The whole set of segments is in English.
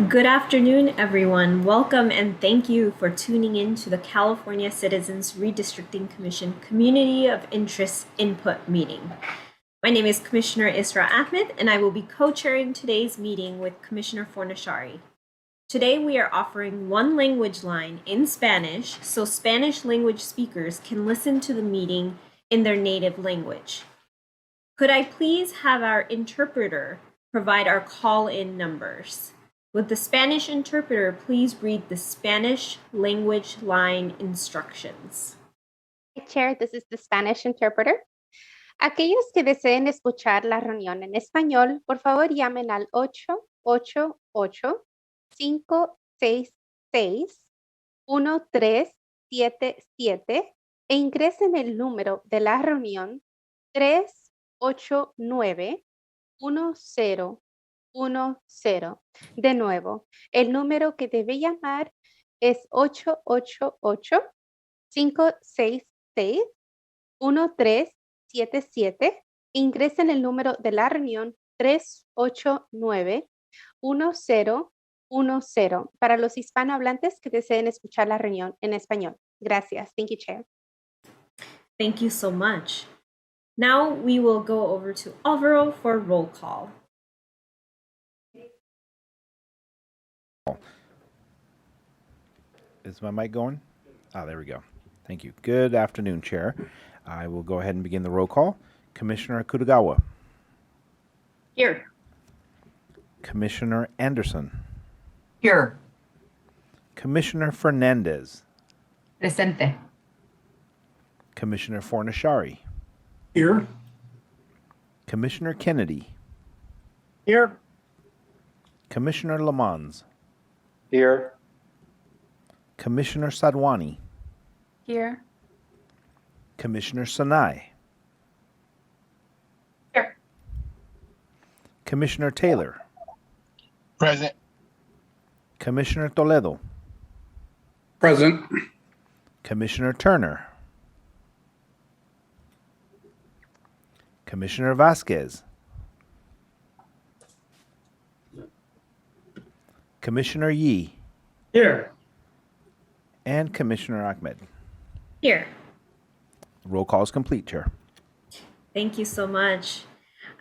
Good afternoon, everyone. Welcome and thank you for tuning in to the California Citizens Redistricting Commission Community of Interest Input meeting. My name is Commissioner Isra Ahmed, and I will be co-chairing today's meeting with Commissioner Fornashari. Today, we are offering one language line in Spanish, so Spanish language speakers can listen to the meeting in their native language. Could I please have our interpreter provide our call-in numbers? Would the Spanish interpreter please read the Spanish language line instructions? Chair, this is the Spanish interpreter. Aquellos que deseen escuchar la reunión en español, por favor llamen al 888-566-1377 e ingresen el número de la reunión 389-1010. De nuevo, el número que debe llamar es 888-566-1377. Ingresen el número de la reunión 389-1010 para los hispanohablantes que deseen escuchar la reunión en español. Gracias. Thank you, Chair. Thank you so much. Now we will go over to Alvaro for roll call. Is my mic going? There we go. Thank you. Good afternoon, Chair. I will go ahead and begin the roll call. Commissioner Kutagawa. Here. Commissioner Anderson. Here. Commissioner Fernandez. Presente. Commissioner Fornashari. Here. Commissioner Kennedy. Here. Commissioner Lamons. Here. Commissioner Sadwani. Here. Commissioner Sanai. Here. Commissioner Taylor. Present. Commissioner Toledo. Present. Commissioner Turner. Commissioner Vasquez. Commissioner Yee. Here. And Commissioner Ahmed. Here. Roll call is complete, Chair. Thank you so much.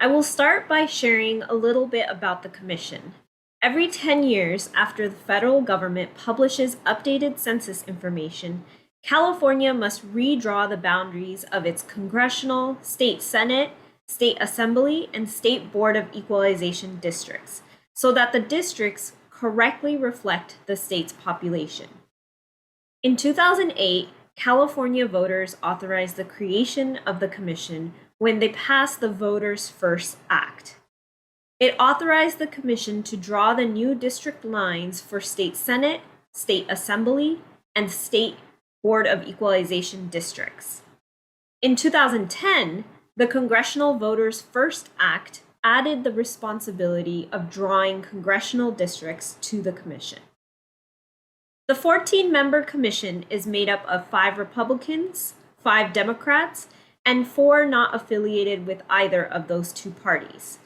I will start by sharing a little bit about the Commission. Every 10 years after the federal government publishes updated census information, California must redraw the boundaries of its congressional, state senate, state assembly, and state board of equalization districts so that the districts correctly reflect the state's population. In 2008, California voters authorized the creation of the Commission when they passed the Voters First Act. It authorized the Commission to draw the new district lines for state senate, state assembly, and state board of equalization districts. In 2010, the Congressional Voters First Act added the responsibility of drawing congressional districts to the Commission. The 14-member commission is made up of 5 Republicans, 5 Democrats, and 4 not affiliated with either of those two parties.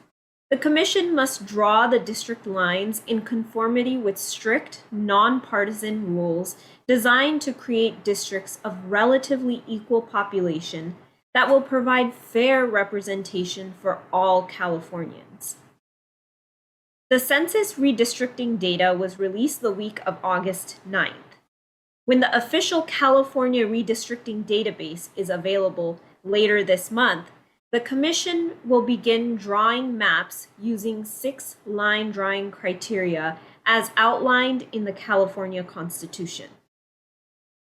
The commission must draw the district lines in conformity with strict, nonpartisan rules designed to create districts of relatively equal population that will provide fair representation for all Californians. The census redistricting data was released the week of August 9th. When the official California redistricting database is available later this month, the Commission will begin drawing maps using 6 line drawing criteria as outlined in the California Constitution.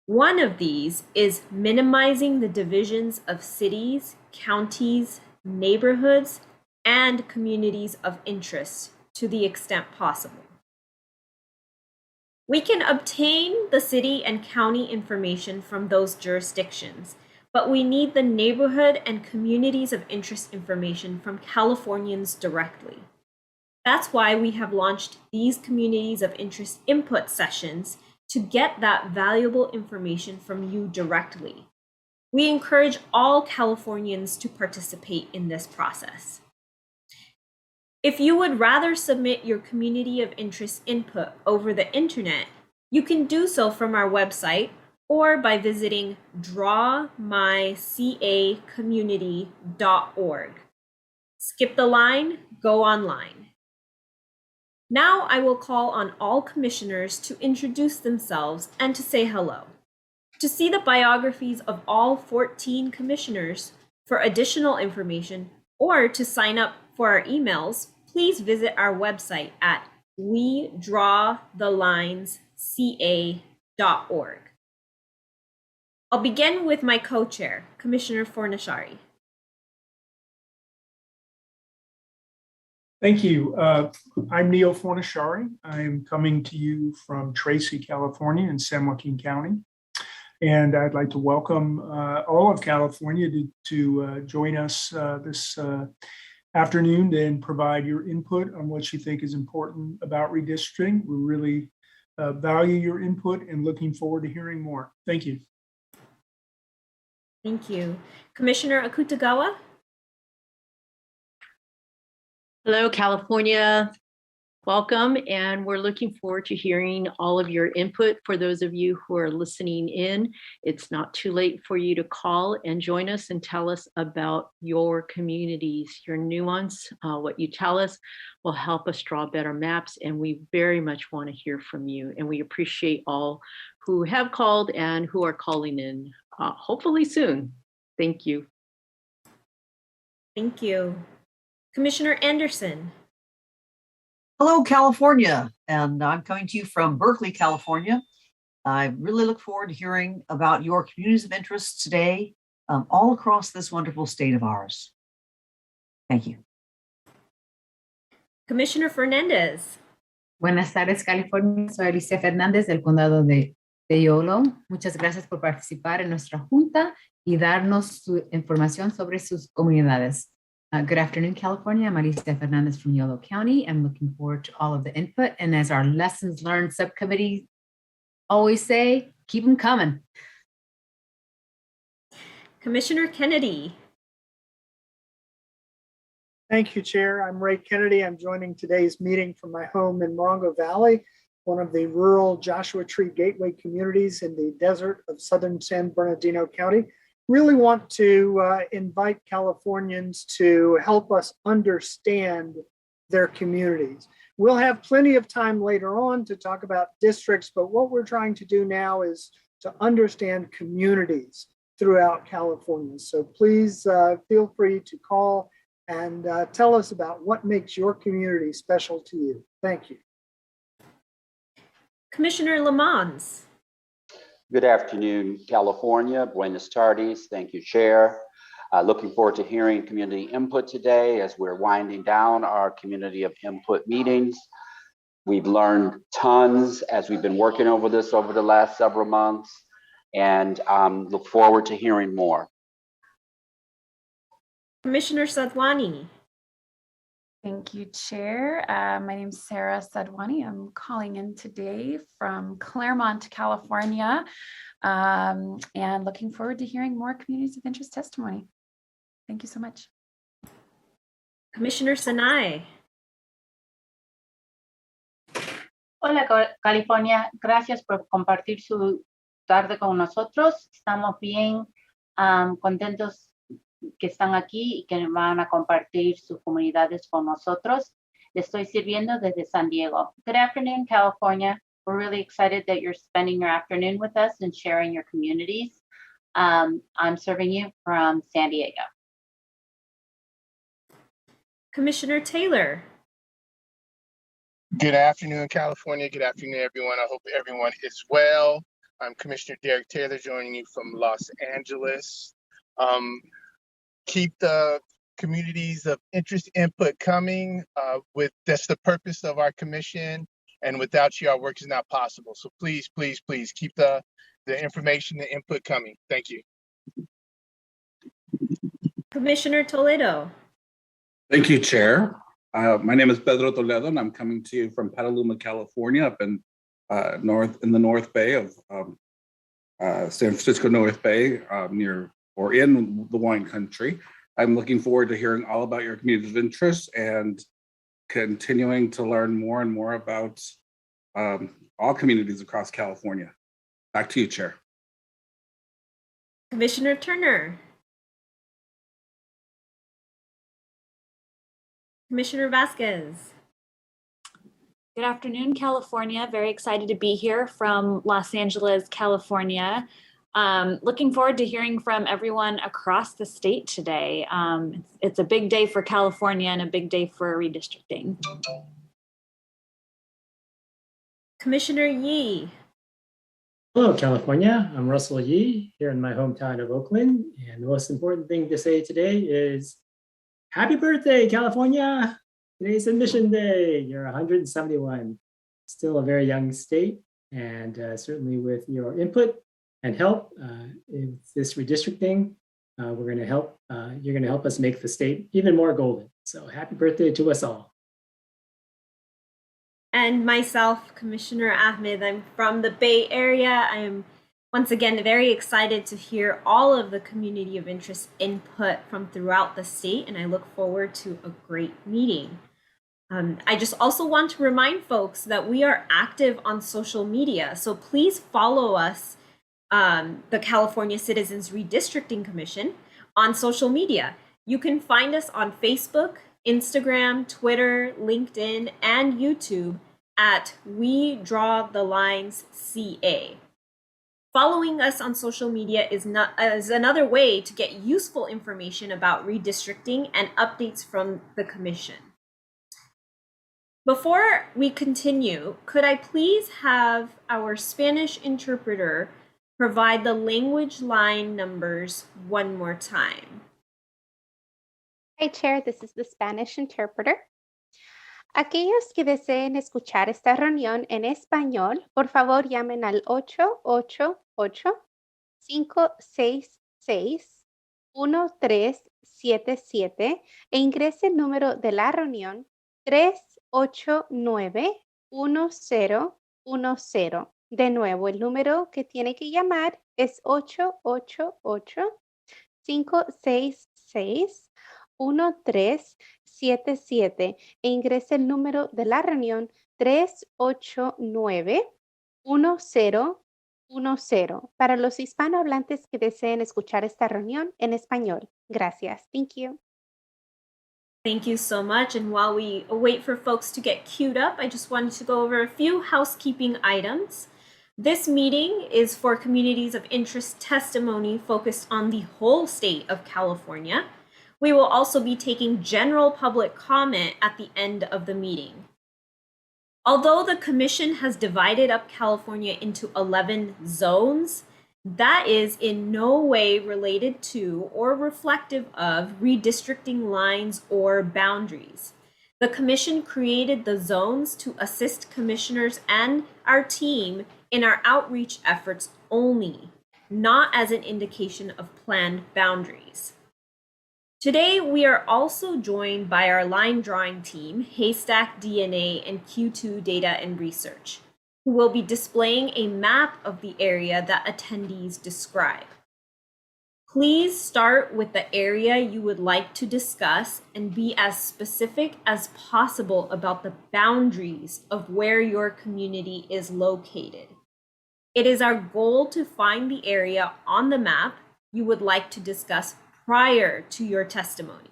One of these is minimizing the divisions of cities, counties, neighborhoods, and communities of interest to the extent possible. We can obtain the city and county information from those jurisdictions, but we need the neighborhood and communities of interest information from Californians directly. That's why we have launched these communities of interest input sessions to get that valuable information from you directly. We encourage all Californians to participate in this process. If you would rather submit your community of interest input over the internet, you can do so from our website or by visiting drawmycacommunity.org. Skip the line, go online. Now I will call on all commissioners to introduce themselves and to say hello. To see the biographies of all 14 commissioners, for additional information, or to sign up for our emails, please visit our website at wedrawthelinesca.org. I'll begin with my co-chair, Commissioner Fornashari. Thank you. I'm Neil Fornashari. I'm coming to you from Tracy, California in San Joaquin County. And I'd like to welcome all of California to join us this afternoon and provide your input on what you think is important about redistricting. We really value your input and looking forward to hearing more. Thank you. Thank you. Commissioner Akutagawa? Hello, California. Welcome, and we're looking forward to hearing all of your input. For those of you who are listening in, it's not too late for you to call and join us and tell us about your communities. Your nuance, what you tell us will help us draw better maps, and we very much want to hear from you. And we appreciate all who have called and who are calling in, hopefully soon. Thank you. Thank you. Commissioner Anderson. Hello, California, and I'm coming to you from Berkeley, California. I really look forward to hearing about your communities of interest today, all across this wonderful state of ours. Thank you. Commissioner Fernandez. Buenas tardes, California. Soy Alicia Fernández del condado de Yolo. Muchas gracias por participar en nuestra junta y darnos su información sobre sus comunidades. Good afternoon, California. I'm Alicia Fernandez from Yolo County. I'm looking forward to all of the input. And as our lessons learned subcommittee always say, keep them coming. Commissioner Kennedy. Thank you, Chair. I'm Ray Kennedy. I'm joining today's meeting from my home in Morongo Valley, one of the rural Joshua Tree Gateway communities in the desert of southern San Bernardino County. Really want to invite Californians to help us understand their communities. We'll have plenty of time later on to talk about districts, but what we're trying to do now is to understand communities throughout California. So please feel free to call and tell us about what makes your community special to you. Thank you. Commissioner Lamons. Good afternoon, California. Buenas tardes. Thank you, Chair. Looking forward to hearing community input today as we're winding down our community of input meetings. We've learned tons as we've been working over this over the last several months, and look forward to hearing more. Commissioner Sadwani. Thank you, Chair. My name is Sarah Sadwani. I'm calling in today from Claremont, California, and looking forward to hearing more communities of interest testimony. Thank you so much. Commissioner Sanai. Hola, California. Gracias por compartir su tarde con nosotros. Estamos bien contentos que están aquí y que van a compartir sus comunidades con nosotros. Les estoy sirviendo desde San Diego. Good afternoon, California. We're really excited that you're spending your afternoon with us and sharing your communities. I'm serving you from San Diego. Commissioner Taylor. Good afternoon, California. Good afternoon, everyone. I hope everyone is well. I'm Commissioner Derek Taylor, joining you from Los Angeles. Keep the communities of interest input coming. That's the purpose of our commission, and without you, our work is not possible. So please, please, please keep the information, the input coming. Thank you. Commissioner Toledo. Thank you, Chair. My name is Pedro Toledo, and I'm coming to you from Petaluma, California, up in the North Bay of San Francisco North Bay, near or in the wine country. I'm looking forward to hearing all about your communities of interest and continuing to learn more and more about all communities across California. Back to you, Chair. Commissioner Turner. Commissioner Vasquez. Good afternoon, California. Very excited to be here from Los Angeles, California. Looking forward to hearing from everyone across the state today. It's a big day for California and a big day for redistricting. Commissioner Yee. Hello, California. I'm Russell Yee here in my hometown of Oakland. And the most important thing to say today is happy birthday, California. Today's admission day. You're 171. Still a very young state. And certainly with your input and help in this redistricting, we're going to help. You're going to help us make the state even more golden. So happy birthday to us all. And myself, Commissioner Ahmed, I'm from the Bay Area. I am once again very excited to hear all of the community of interest input from throughout the state, and I look forward to a great meeting. I just also want to remind folks that we are active on social media, so please follow us, the California Citizens Redistricting Commission, on social media. You can find us on Facebook, Instagram, Twitter, LinkedIn, and YouTube at We Draw the Lines CA. Following us on social media is another way to get useful information about redistricting and updates from the Commission. Before we continue, could I please have our Spanish interpreter provide the language line numbers one more time? Hi, Chair. This is the Spanish interpreter. Aquellos que deseen escuchar esta reunión en español, por favor llamen al 888-566-1377 e ingrese el número de la reunión 389-1010. De nuevo, el número que tiene que llamar es 888-566-1377 e ingrese el número de la reunión 389-1010 para los hispanohablantes que deseen escuchar esta reunión en español. Gracias. Thank you. Thank you so much. And while we wait for folks to get queued up, I just wanted to go over a few housekeeping items. This meeting is for communities of interest testimony focused on the whole state of California. We will also be taking general public comment at the end of the meeting. Although the Commission has divided up California into 11 zones, that is in no way related to or reflective of redistricting lines or boundaries. The Commission created the zones to assist commissioners and our team in our outreach efforts only, not as an indication of planned boundaries. Today, we are also joined by our line drawing team, Haystack DNA and Q2 Data and Research, who will be displaying a map of the area that attendees describe. Please start with the area you would like to discuss and be as specific as possible about the boundaries of where your community is located. It is our goal to find the area on the map you would like to discuss prior to your testimony.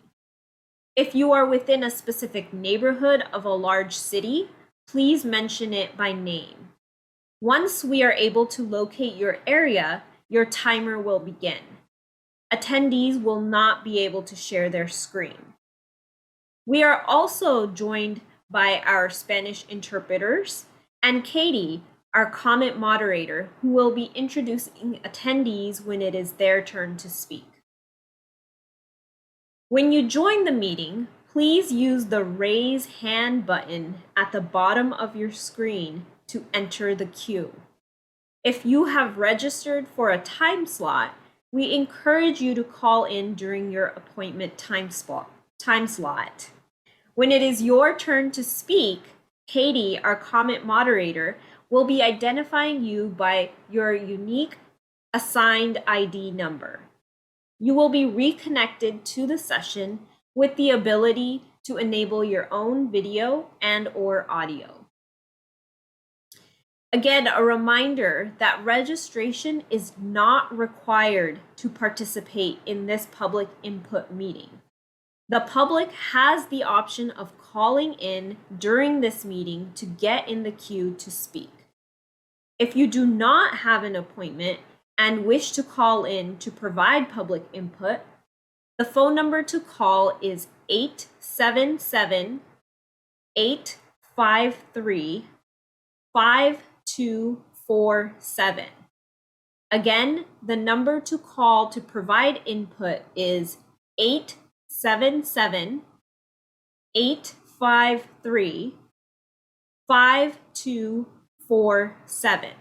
If you are within a specific neighborhood of a large city, please mention it by name. Once we are able to locate your area, your timer will begin. Attendees will not be able to share their screen. We are also joined by our Spanish interpreters and Katie, our comment moderator, who will be introducing attendees when it is their turn to speak. When you join the meeting, please use the raise hand button at the bottom of your screen to enter the queue. If you have registered for a time slot, we encourage you to call in during your appointment time slot. When it is your turn to speak, Katie, our comment moderator, will be identifying you by your unique assigned ID number. You will be reconnected to the session with the ability to enable your own video and/or audio. Again, a reminder that registration is not required to participate in this public input meeting. The public has the option of calling in during this meeting to get in the queue to speak. If you do not have an appointment and wish to call in to provide public input, the phone number to call is 877-853-5247. Again, the number to call to provide input is 877-853-5247.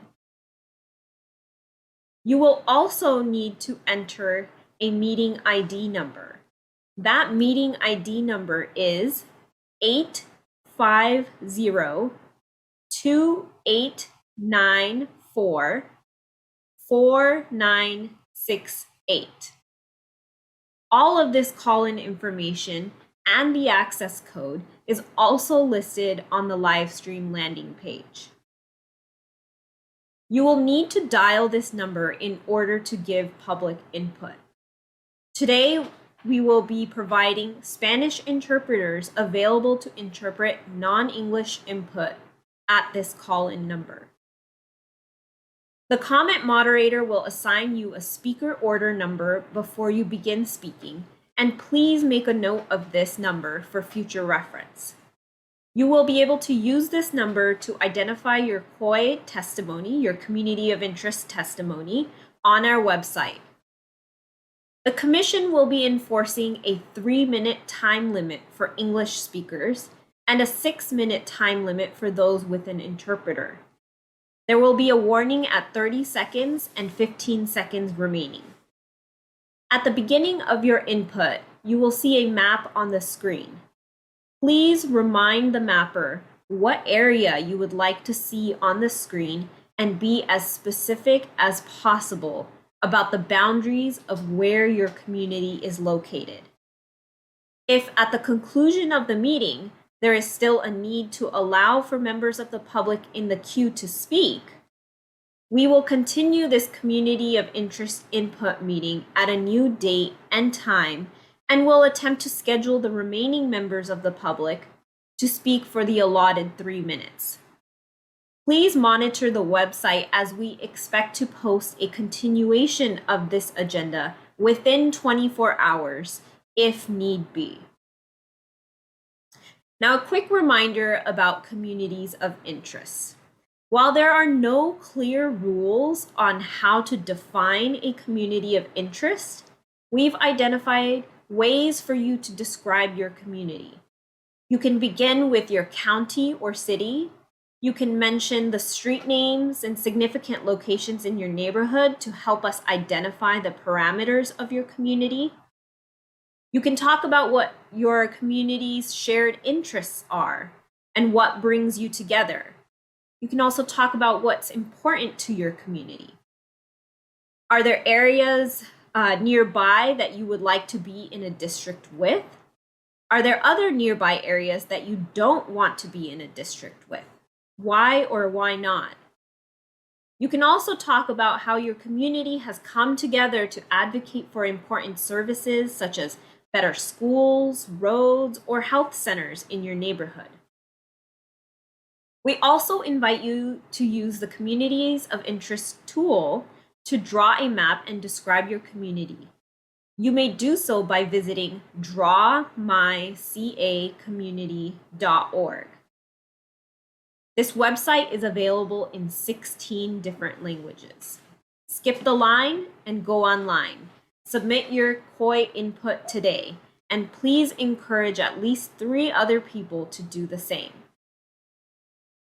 You will also need to enter a meeting ID number. That meeting ID number is 850-2894-4968. All of this call-in information and the access code is also listed on the live stream landing page. You will need to dial this number in order to give public input. Today, we will be providing Spanish interpreters available to interpret non-English input at this call-in number. The comment moderator will assign you a speaker order number before you begin speaking, and please make a note of this number for future reference. You will be able to use this number to identify your COI testimony, your community of interest testimony, on our website. The Commission will be enforcing a 3-minute time limit for English speakers and a 6-minute time limit for those with an interpreter. There will be a warning at 30 seconds and 15 seconds remaining. At the beginning of your input, you will see a map on the screen. Please remind the mapper what area you would like to see on the screen and be as specific as possible about the boundaries of where your community is located. If at the conclusion of the meeting, there is still a need to allow for members of the public in the queue to speak, we will continue this community of interest input meeting at a new date and time, and will attempt to schedule the remaining members of the public to speak for the allotted 3 minutes. Please monitor the website as we expect to post a continuation of this agenda within 24 hours if need be. Now, a quick reminder about communities of interest. While there are no clear rules on how to define a community of interest, we've identified ways for you to describe your community. You can begin with your county or city. You can mention the street names and significant locations in your neighborhood to help us identify the parameters of your community. You can talk about what your community's shared interests are and what brings you together. You can also talk about what's important to your community. Are there areas nearby that you would like to be in a district with? Are there other nearby areas that you don't want to be in a district with? Why or why not? You can also talk about how your community has come together to advocate for important services such as better schools, roads, or health centers in your neighborhood. We also invite you to use the Communities of Interest tool to draw a map and describe your community. You may do so by visiting drawmycacommunity.org. This website is available in 16 different languages. Skip the line and go online. Submit your COI input today, and please encourage at least 3 other people to do the same.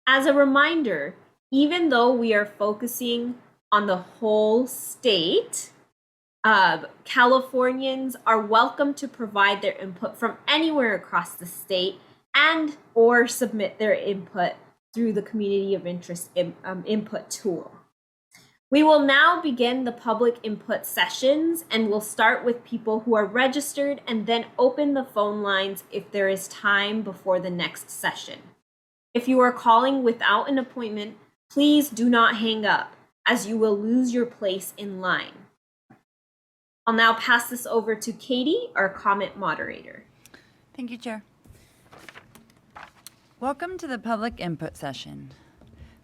As a reminder, even though we are focusing on the whole state, Californians are welcome to provide their input from anywhere across the state and or submit their input through the Community of Interest input tool. We will now begin the public input sessions, and we'll start with people who are registered and then open the phone lines if there is time before the next session. If you are calling without an appointment, please do not hang up, as you will lose your place in line. I'll now pass this over to Katie, our comment moderator. Thank you, Chair. Welcome to the public input session.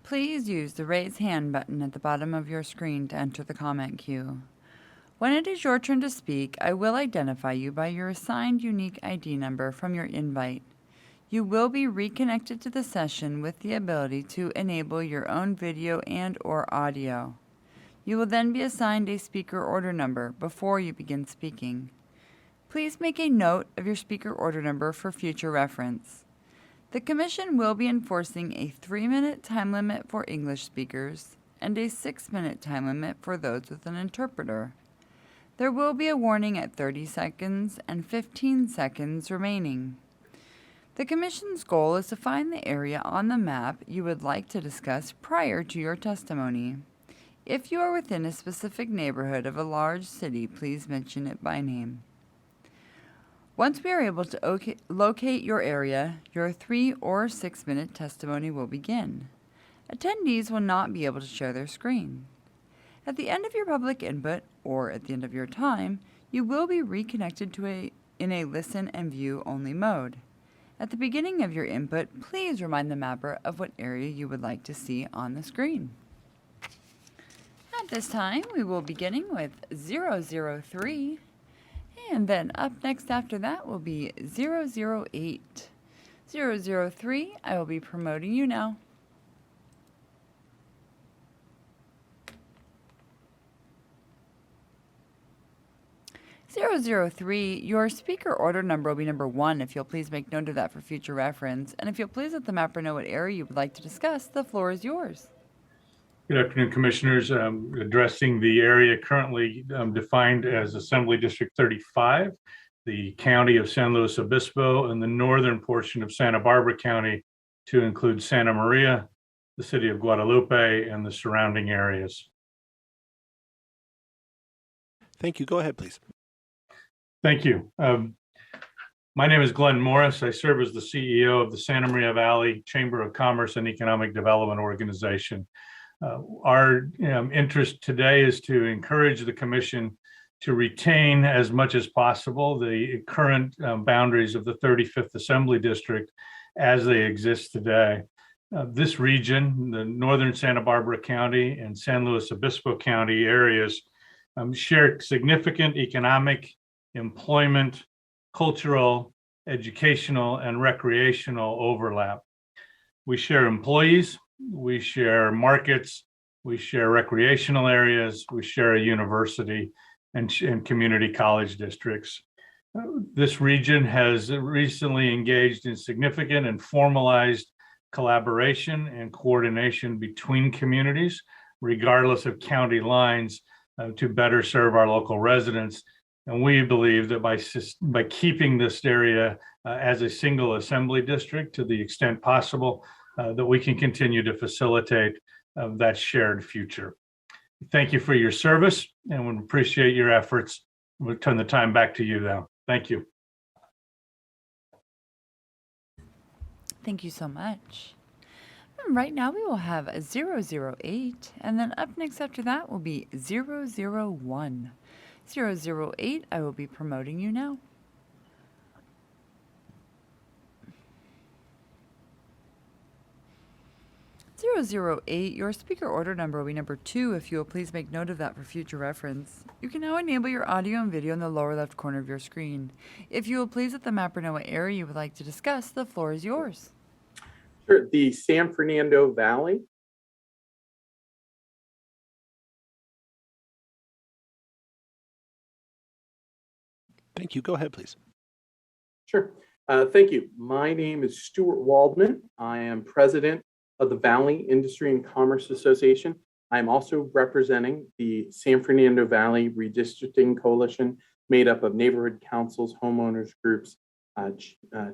Please use the raise hand button at the bottom of your screen to enter the comment queue. When it is your turn to speak, I will identify you by your assigned unique ID number from your invite. You will be reconnected to the session with the ability to enable your own video and/or audio. You will then be assigned a speaker order number before you begin speaking. Please make a note of your speaker order number for future reference. The Commission will be enforcing a 3-minute time limit for English speakers and a 6-minute time limit for those with an interpreter. There will be a warning at 30 seconds and 15 seconds remaining. The Commission's goal is to find the area on the map you would like to discuss prior to your testimony. If you are within a specific neighborhood of a large city, please mention it by name. Once we are able to locate your area, your 3 or 6-minute testimony will begin. Attendees will not be able to share their screen. At the end of your public input, or at the end of your time, you will be reconnected in a listen and view only mode. At the beginning of your input, please remind the mapper of what area you would like to see on the screen. At this time, we will be beginning with 003. And then up next after that will be 008. 003, I will be promoting you now. Your speaker order number will be number 1 if you'll please make note of that for future reference. And if you'll please let the mapper know what area you would like to discuss, the floor is yours. Good afternoon, Commissioners. Addressing the area currently defined as Assembly District 35, the County of San Luis Obispo, and the northern portion of Santa Barbara County to include Santa Maria, the City of Guadalupe, and the surrounding areas. Thank you. Go ahead, please. Thank you. My name is Glenn Morris. I serve as the CEO of the Santa Maria Valley Chamber of Commerce and Economic Development Organization. Our interest today is to encourage the Commission to retain as much as possible the current boundaries of the 35th Assembly District as they exist today. This region, the northern Santa Barbara County and San Luis Obispo County areas, share significant economic, employment, cultural, educational, and recreational overlap. We share employees, we share markets, we share recreational areas, we share a university and community college districts. This region has recently engaged in significant and formalized collaboration and coordination between communities, regardless of county lines, to better serve our local residents. And we believe that by keeping this area as a single assembly district to the extent possible, that we can continue to facilitate that shared future. Thank you for your service and we appreciate your efforts. We'll turn the time back to you now. Thank you. Thank you so much. And right now we will have a 008, and then up next after that will be 001. 008, I will be promoting you now. 008, your speaker order number will be number 2 if you will please make note of that for future reference. You can now enable your audio and video in the lower left corner of your screen. If you will please let the mapper know what area you would like to discuss, the floor is yours. Sure, the San Fernando Valley. Thank you. Go ahead, please. Sure. Thank you. My name is Stuart Waldman. I am president of the Valley Industry and Commerce Association. I'm also representing the San Fernando Valley Redistricting Coalition, made up of neighborhood councils, homeowners groups,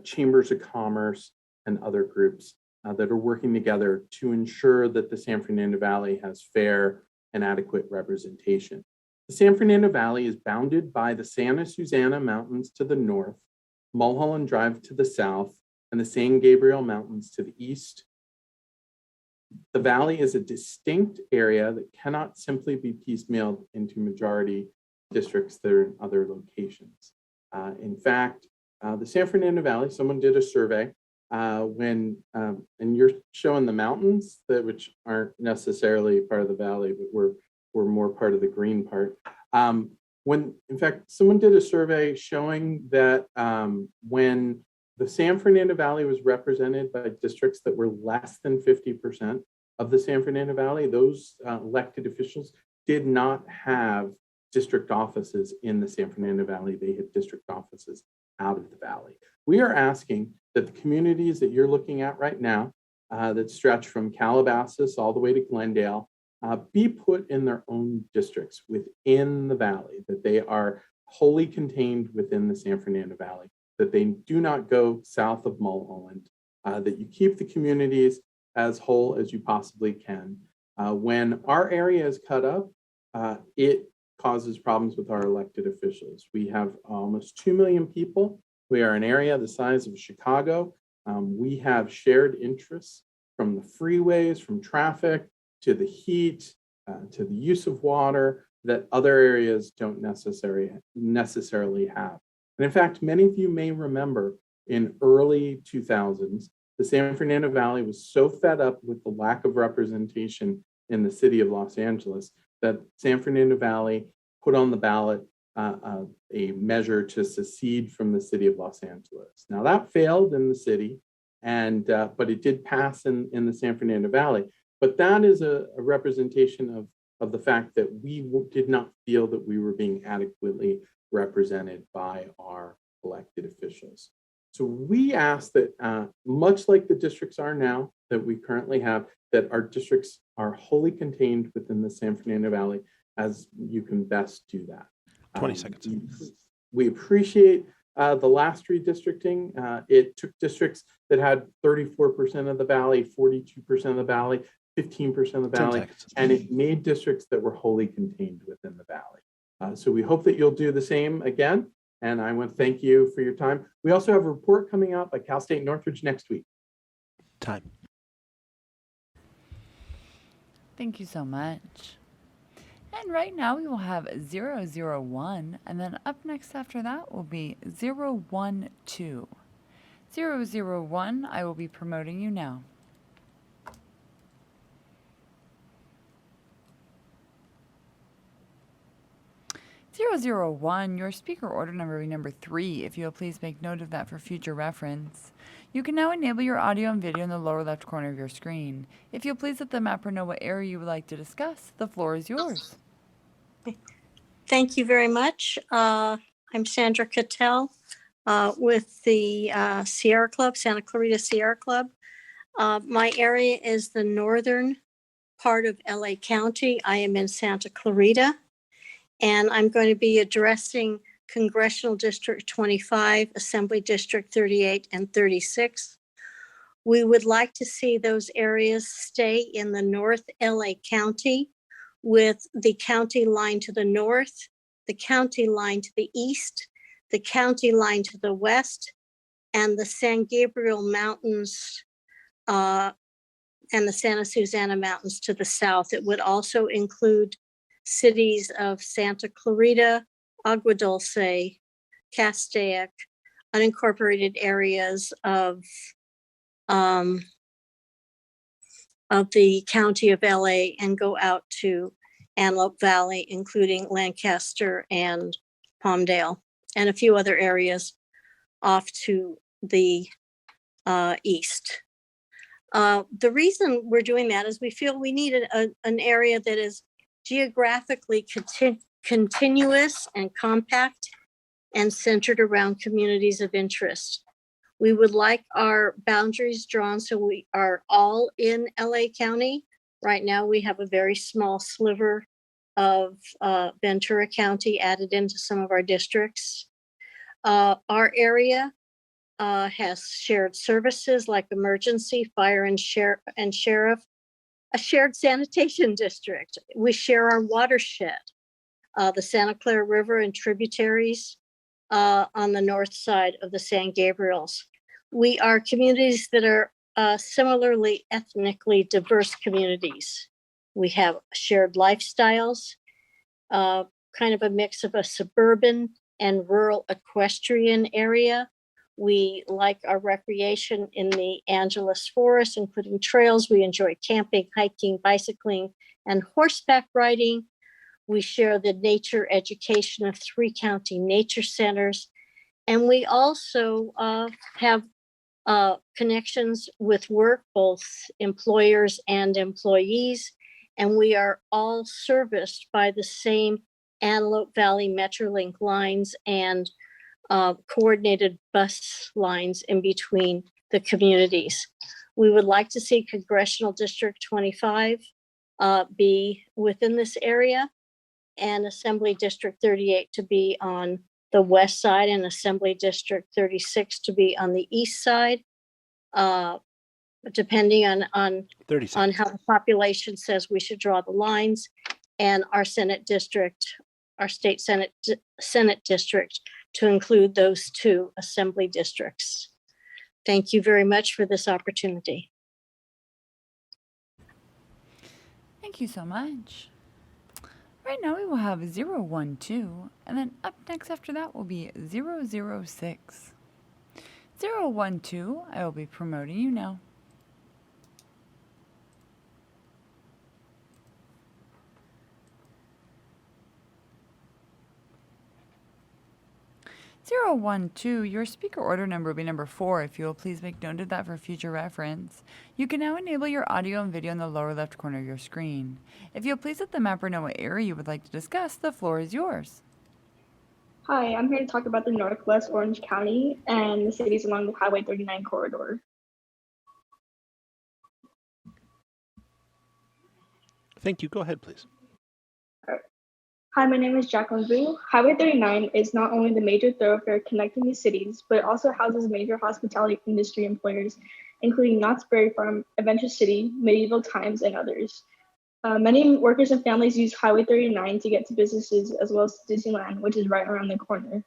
chambers of commerce, and other groups that are working together to ensure that the San Fernando Valley has fair, and adequate representation. The San Fernando Valley is bounded by the Santa Susana Mountains to the north, Mulholland Drive to the south, and the San Gabriel Mountains to the east. The valley is a distinct area that cannot simply be piecemealed into majority districts that are in other locations. In fact, the San Fernando Valley, someone did a survey and you're showing the mountains which aren't necessarily part of the valley, but we're more part of the green part. When, in fact, someone did a survey showing that when the San Fernando Valley was represented by districts that were less than 50% of the San Fernando Valley, those elected officials did not have district offices in the San Fernando Valley. They had district offices out of the valley. We are asking that the communities that you're looking at right now that stretch from Calabasas all the way to Glendale be put in their own districts within the valley, that they are wholly contained within the San Fernando Valley, that they do not go south of Mulholland, that you keep the communities as whole as you possibly can. When our area is cut up, it causes problems with our elected officials. We have almost 2 million people. We are an area the size of Chicago. We have shared interests from the freeways, from traffic, to the heat, to the use of water that other areas don't necessarily have. And in fact, many of you may remember in early 2000s, the San Fernando Valley was so fed up with the lack of representation in the city of Los Angeles that San Fernando Valley put on the ballot a measure to secede from the city of Los Angeles. Now that failed in the city, but it did pass in the San Fernando Valley. But that is a representation of the fact that we did not feel that we were being adequately represented by our elected officials. So we ask that, much like the districts are now that we currently have, that our districts are wholly contained within the San Fernando Valley as you can best do that. 20 seconds. We appreciate the last redistricting. It took districts that had 34% of the valley, 42% of the valley, 15% of the valley, and it made districts that were wholly contained within the valley. So we hope that you'll do the same again. And I want to thank you for your time. We also have a report coming out by Cal State Northridge next week. Time. Thank you so much. And right now we will have 001, and then up next after that will be 012. 001, I will be promoting you now. (001), your speaker order number will be number 3. If you'll please make note of that for future reference. You can now enable your audio and video in the lower left corner of your screen. If you'll please let the mapper know what area you would like to discuss, the floor is yours. Thank you very much. I'm Sandra Cattell with the Sierra Club, Santa Clarita Sierra Club. My area is the northern part of LA County. I am in Santa Clarita. And I'm going to be addressing Congressional District 25, Assembly District 38 and 36. We would like to see those areas stay in the North LA County with the county line to the north, the county line to the east, the county line to the west, and the San Gabriel Mountains and the Santa Susana Mountains to the south. It would also include cities of Santa Clarita, Agua Dulce, Castaic, unincorporated areas of the county of LA, and go out to Antelope Valley, including Lancaster and Palmdale, and a few other areas off to the east. The reason we're doing that is we feel we need an area that is geographically continuous and compact and centered around communities of interest. We would like our boundaries drawn so we are all in LA County. Right now we have a very small sliver of Ventura County added into some of our districts. Our area has shared services like emergency, fire and sheriff, a shared sanitation district. We share our watershed, the Santa Clara River and tributaries on the north side of the San Gabriels. We are communities that are similarly ethnically diverse communities. We have shared lifestyles, kind of a mix of a suburban and rural equestrian area. We like our recreation in the Angeles Forest, including trails. We enjoy camping, hiking, bicycling, and horseback riding. We share the nature education of 3 county nature centers. And we also have connections with work, both employers and employees. And we are all serviced by the same Antelope Valley Metrolink lines and coordinated bus lines in between the communities. We would like to see Congressional District 25 be within this area, and Assembly District 38 to be on the west side, and Assembly District 36 to be on the east side, depending on how the population says we should draw the lines, and our Senate district, our state Senate district, to include those 2 assembly districts. Thank you very much for this opportunity. Thank you so much. Right now we will have 012, and then up next after that will be 006. 012, I will be promoting you now. 012, your speaker order number will be number 4. If you will please make note of that for future reference. You can now enable your audio and video in the lower left corner of your screen. If you'll please let the mapper know what area you would like to discuss, the floor is yours. Hi, I'm here to talk about the Northwest Orange County and the cities along the Highway 39 corridor. Thank you. Go ahead, please. Hi, my name is Jacqueline Vu. Highway 39 is not only the major thoroughfare connecting these cities, but it also houses major hospitality industry employers, including Knott's Berry Farm, Adventure City, Medieval Times, and others. Many workers and families use Highway 39 to get to businesses as well as Disneyland, which is right around the corner.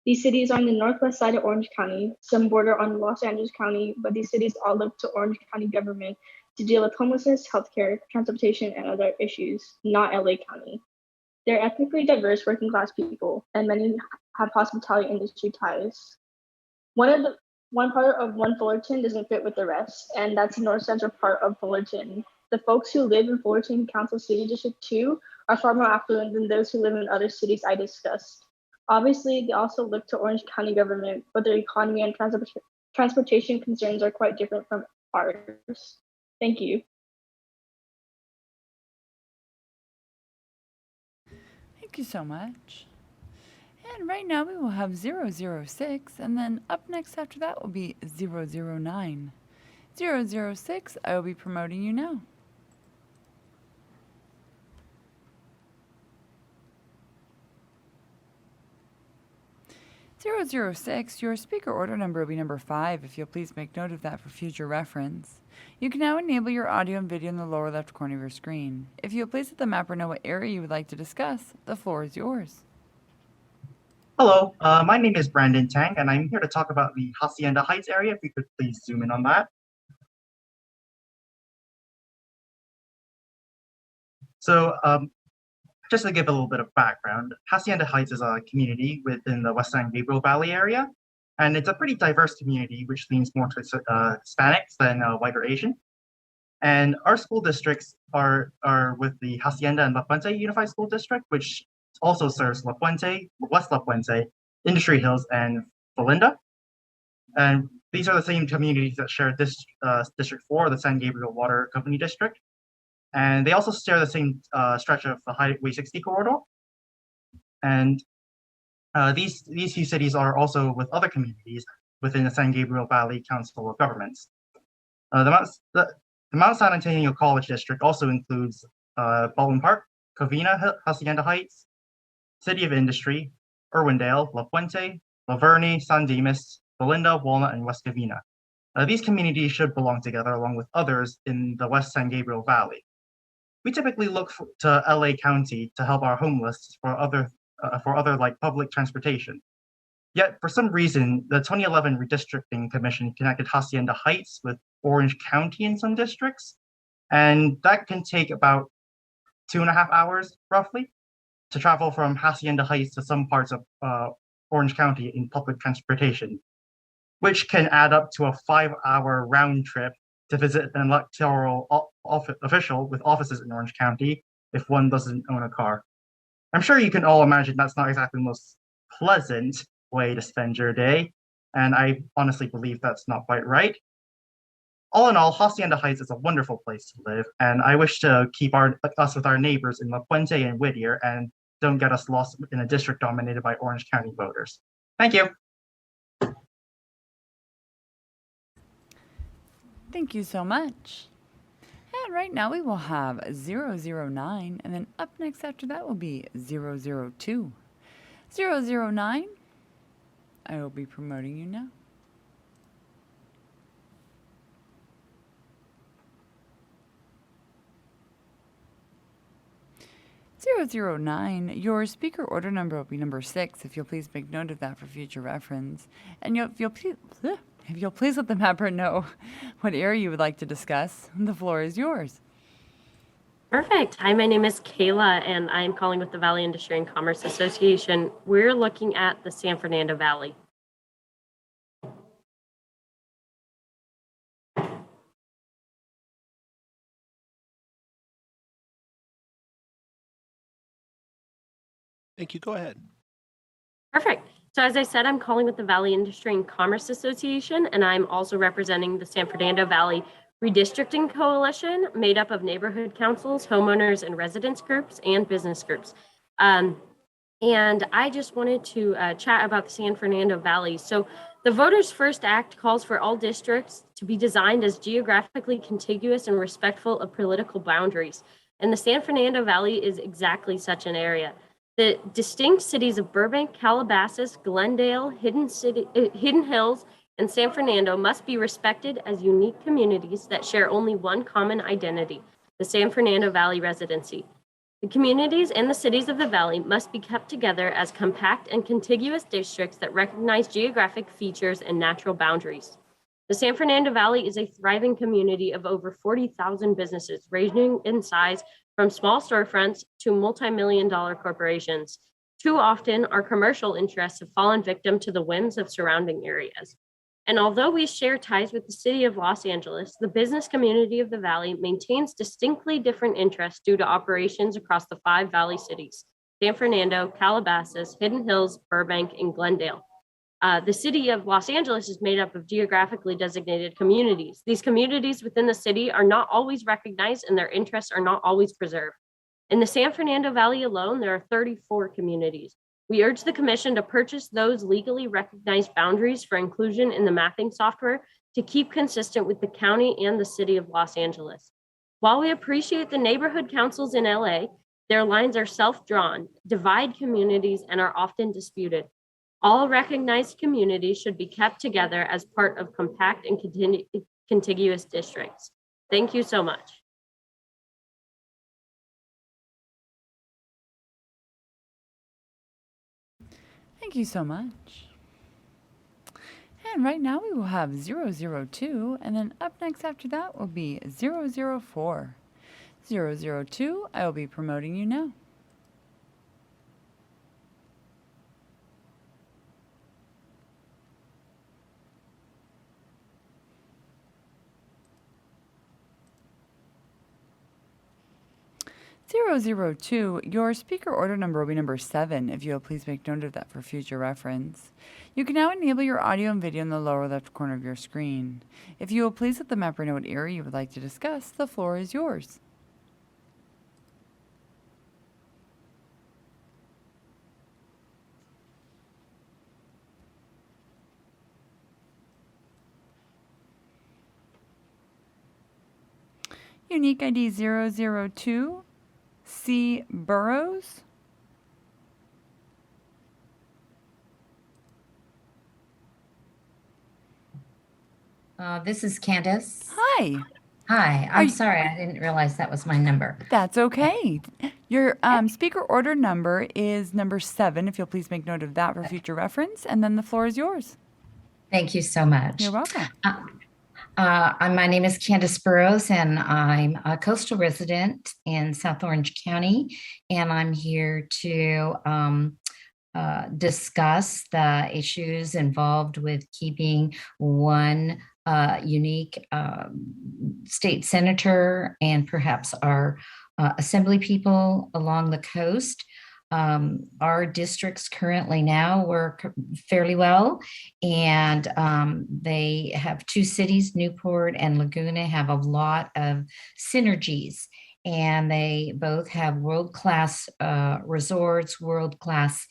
These cities are on the northwest side of Orange County. Some border on Los Angeles County, but these cities all look to Orange County government to deal with homelessness, healthcare, transportation, and other issues, not LA County. They're ethnically diverse working class people, and many have hospitality industry ties. One part of one Fullerton doesn't fit with the rest, and that's the north central part of Fullerton. The folks who live in Fullerton Council City District 2 are far more affluent than those who live in other cities I discussed. Obviously, they also look to Orange County government, but their economy and transportation concerns are quite different from ours. Thank you. Thank you so much. And right now we will have 006, and then up next after that will be 009. 006, I will be promoting you now. (006), your speaker order number will be number 5. If you'll please make note of that for future reference. You can now enable your audio and video in the lower left corner of your screen. If you'll please let the mapper know what area you would like to discuss, the floor is yours. Hello, my name is Brandon Tang, and I'm here to talk about the Hacienda Heights area. If you could please zoom in on that. So just to give a little bit of background, Hacienda Heights is a community within the West San Gabriel Valley area, and it's a pretty diverse community, which leans more to Hispanics than white or Asian. And our school districts are with the Hacienda and La Puente Unified School District, which also serves La Puente, West La Puente, Industry Hills, and Belinda. And these are the same communities that share this District 4, the San Gabriel Water Company District. And they also share the same stretch of the Highway 60 corridor. And these few cities are also with other communities within the San Gabriel Valley Council of Governments. The Mount San Antonio College District also includes Baldwin Park, Covina, Hacienda Heights, City of Industry, Irwindale, La Puente, La Verne, San Dimas, Belinda, Walnut, and West Covina. These communities should belong together along with others in the West San Gabriel Valley. We typically look to LA County to help our homeless for other like public transportation. Yet, for some reason, the 2011 Redistricting Commission connected Hacienda Heights with Orange County in some districts, and that can take about 2.5 hours, roughly, to travel from Hacienda Heights to some parts of Orange County in public transportation, which can add up to a 5-hour round trip to visit an electoral official with offices in Orange County if one doesn't own a car. I'm sure you can all imagine that's not exactly the most pleasant way to spend your day, and I honestly believe that's not quite right. All in all, Hacienda Heights is a wonderful place to live, and I wish to keep us with our neighbors in La Puente and Whittier and don't get us lost in a district dominated by Orange County voters. Thank you. Thank you so much. And right now we will have 009, and then up next after that will be 002. 009, I will be promoting you now. Your speaker order number will be number 6. If you'll please make note of that for future reference. And if you'll please let the mapper know what area you would like to discuss. The floor is yours. Perfect. Hi, my name is Kayla, and I'm calling with the Valley Industry and Commerce Association. We're looking at the San Fernando Valley. Thank you. Go ahead. Perfect. So as I said, I'm calling with the Valley Industry and Commerce Association, and I'm also representing the San Fernando Valley Redistricting Coalition, made up of neighborhood councils, homeowners and residents groups, and business groups. And I just wanted to chat about the San Fernando Valley. So the Voters First Act calls for all districts to be designed as geographically contiguous and respectful of political boundaries. And the San Fernando Valley is exactly such an area. The distinct cities of Burbank, Calabasas, Glendale, Hidden Hills, and San Fernando must be respected as unique communities that share only one common identity, the San Fernando Valley residency. The communities and the cities of the valley must be kept together as compact and contiguous districts that recognize geographic features and natural boundaries. The San Fernando Valley is a thriving community of over 40,000 businesses, ranging in size from small storefronts to multi-million-dollar corporations. Too often, our commercial interests have fallen victim to the whims of surrounding areas. And although we share ties with the city of Los Angeles, the business community of the Valley maintains distinctly different interests due to operations across the 5 Valley cities: San Fernando, Calabasas, Hidden Hills, Burbank, and Glendale. The city of Los Angeles is made up of geographically designated communities. These communities within the city are not always recognized and their interests are not always preserved. In the San Fernando Valley alone, there are 34 communities. We urge the Commission to purchase those legally recognized boundaries for inclusion in the mapping software to keep consistent with the county and the city of Los Angeles. While we appreciate the neighborhood councils in LA, their lines are self-drawn, divide communities, and are often disputed. All recognized communities should be kept together as part of compact and contiguous districts. Thank you so much. Thank you so much. And right now we will have 002, and then up next after that will be 004. 002, I will be promoting you now. Your speaker order number will be number 7, if you will please make note of that for future reference. You can now enable your audio and video in the lower left corner of your screen. If you will please let the mapper know what area you would like to discuss, the floor is yours. Unique ID 002. C. Burrows. This is Candace. Hi. Hi, I'm sorry, I didn't realize that was my number. That's okay. Your speaker order number is number 7, if you'll please make note of that for future reference, and then the floor is yours. Thank you so much. You're welcome. My name is Candace Burrows, and I'm a coastal resident in South Orange County, and I'm here to discuss the issues involved with keeping one unique state senator and perhaps our assembly people along the coast. Our districts currently now work fairly well, and they have 2 cities, Newport and Laguna, have a lot of synergies, and they both have world-class resorts, world-class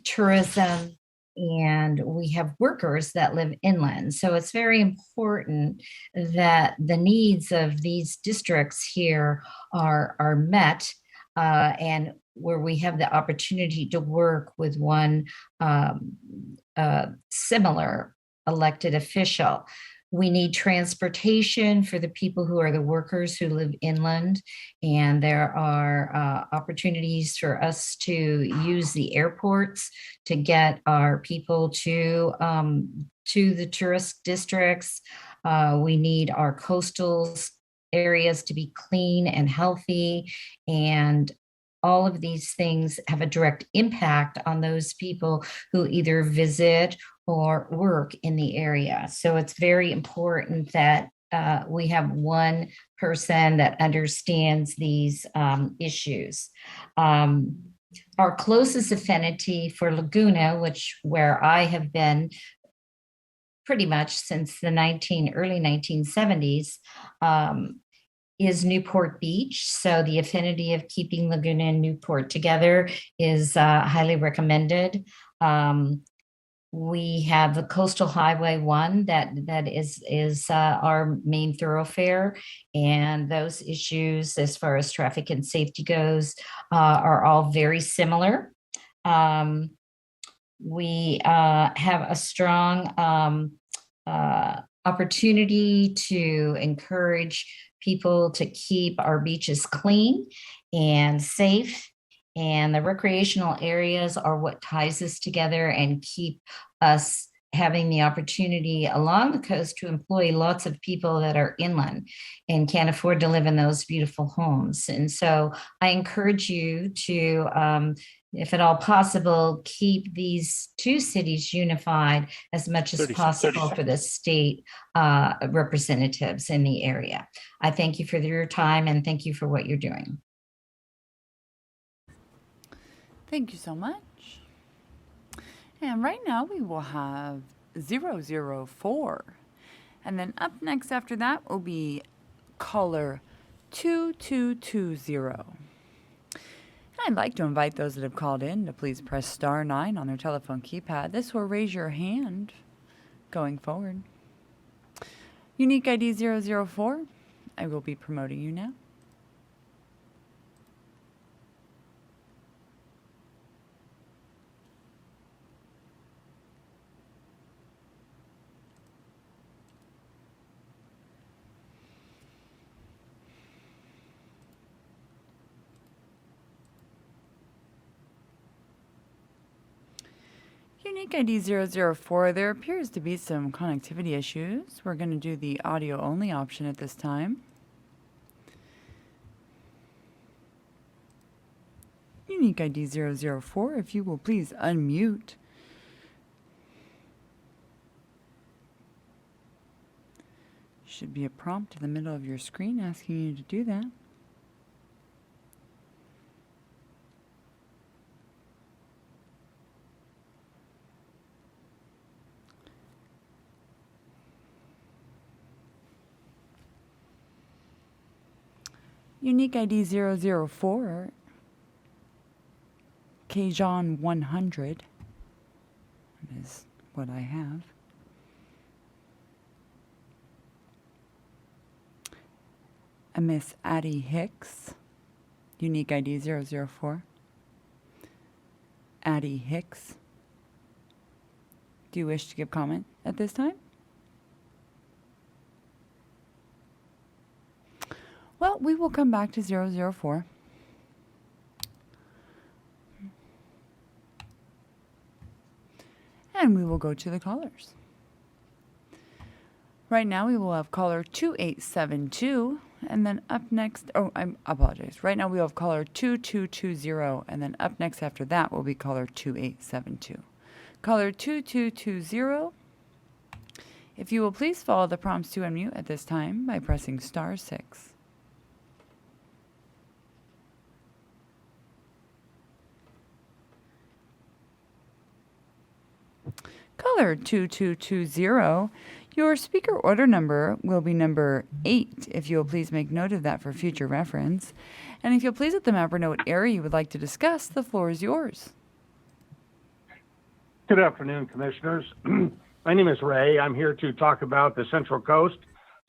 tourism, and we have workers that live inland. So it's very important that the needs of these districts here are met, and where we have the opportunity to work with one similar elected official. We need transportation for the people who are the workers who live inland, and there are opportunities for us to use the airports to get our people to the tourist districts. We need our coastal areas to be clean and healthy, and all of these things have a direct impact on those people who either visit or work in the area. So it's very important that we have one person that understands these issues. Our closest affinity for Laguna, where I have been pretty much since the early 1970s, is Newport Beach. So the affinity of keeping Laguna and Newport together is highly recommended. We have the Coastal Highway 1 that is our main thoroughfare, and those issues as far as traffic and safety goes are all very similar. We have a strong opportunity to encourage people to keep our beaches clean and safe. And the recreational areas are what ties us together and keep us having the opportunity along the coast to employ lots of people that are inland and can't afford to live in those beautiful homes. And so I encourage you to, if at all possible, keep these 2 cities unified as much as possible for the state representatives in the area. I thank you for your time and thank you for what you're doing. Thank you so much. And right now we will have 004. And then up next after that will be caller 2220. I'd like to invite those that have called in to please press *9 on their telephone keypad. This will raise your hand going forward. Unique ID 004. I will be promoting you now. Unique ID 004, there appears to be some connectivity issues. We're going to do the audio only option at this time. Unique ID 004, if you will please unmute. Should be a prompt in the middle of your screen asking you to do that. Unique ID 004, Kayjon 100 is what I have. A Miss Addie Hicks, unique ID 004. Addie Hicks. Do you wish to give comment at this time? Well, we will come back to 004. And we will go to the callers. Right now we will have caller 2872, and then up next, I apologize. Right now we have caller 2220, and then up next after that will be caller 2872. Caller 2220, if you will please follow the prompts to unmute at this time by pressing *6. Caller 2220, your speaker order number will be number 8, if you will please make note of that for future reference. And if you'll please let the mapper know what area you would like to discuss, the floor is yours. Good afternoon, Commissioners. My name is Ray. I'm here to talk about the Central Coast,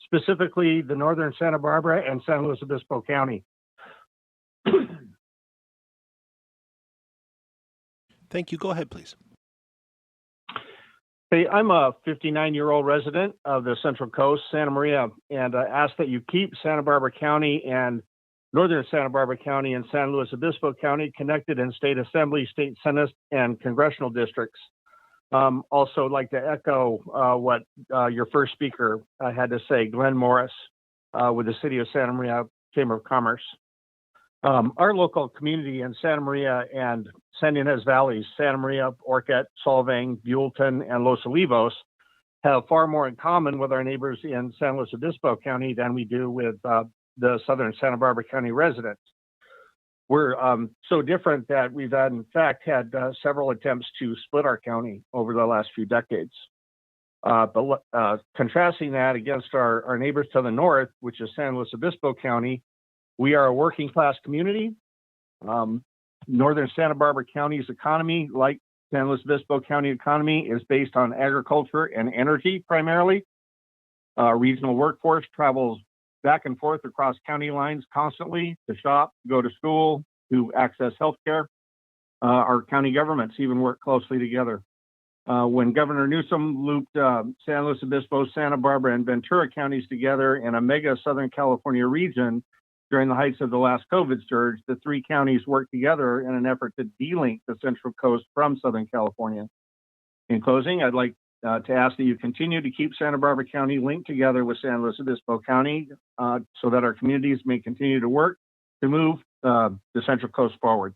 specifically the northern Santa Barbara and San Luis Obispo County. Thank you. Go ahead, please. Hey, I'm a 59-year-old resident of the Central Coast, Santa Maria, and I ask that you keep Santa Barbara County and northern Santa Barbara County and San Luis Obispo County connected in state assembly, state senate, and congressional districts. Also like to echo what your first speaker had to say, Glenn Morris, with the City of Santa Maria Chamber of Commerce. Our local community in Santa Maria and San Ynez Valleys, Santa Maria, Orcutt, Solvang, Buellton, and Los Olivos have far more in common with our neighbors in San Luis Obispo County than we do with the southern Santa Barbara County residents. We're so different that we've in fact had several attempts to split our county over the last few decades. But contrasting that against our neighbors to the north, which is San Luis Obispo County, we are a working class community. Northern Santa Barbara County's economy, like San Luis Obispo County economy, is based on agriculture and energy primarily. Regional workforce travels back and forth across county lines constantly to shop, go to school, to access healthcare. Our county governments even work closely together. When Governor Newsom looped San Luis Obispo, Santa Barbara, and Ventura counties together in a mega Southern California region during the heights of the last COVID surge, the three counties worked together in an effort to delink the Central Coast from Southern California. In closing, I'd like to ask that you continue to keep Santa Barbara County linked together with San Luis Obispo County so that our communities may continue to work to move the Central Coast forward.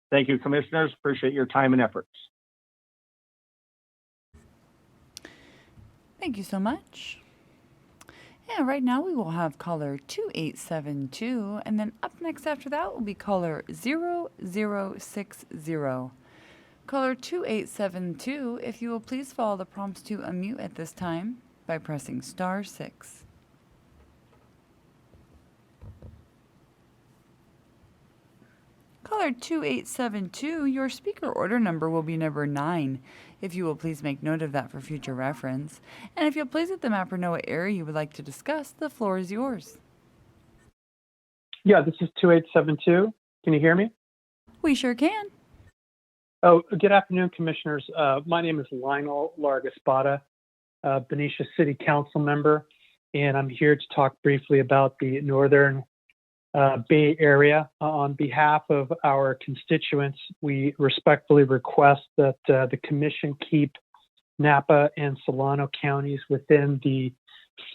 Thank you, Commissioners. Appreciate your time and efforts. Thank you so much. Yeah, right now we will have caller 2872, and then up next after that will be caller 0060. Caller 2872, if you will please follow the prompts to unmute at this time by pressing *6. Caller 2872, your speaker order number will be number 9. If you will please make note of that for future reference. And if you'll please let the mapper know what area you would like to discuss, the floor is yours. Yeah, this is 2872. Can you hear me? We sure can. Oh, good afternoon, Commissioners. My name is Lionel Larga-Espada, Benicia City Council member, and I'm here to talk briefly about the Northern Bay Area. On behalf of our constituents, we respectfully request that the Commission keep Napa and Solano counties within the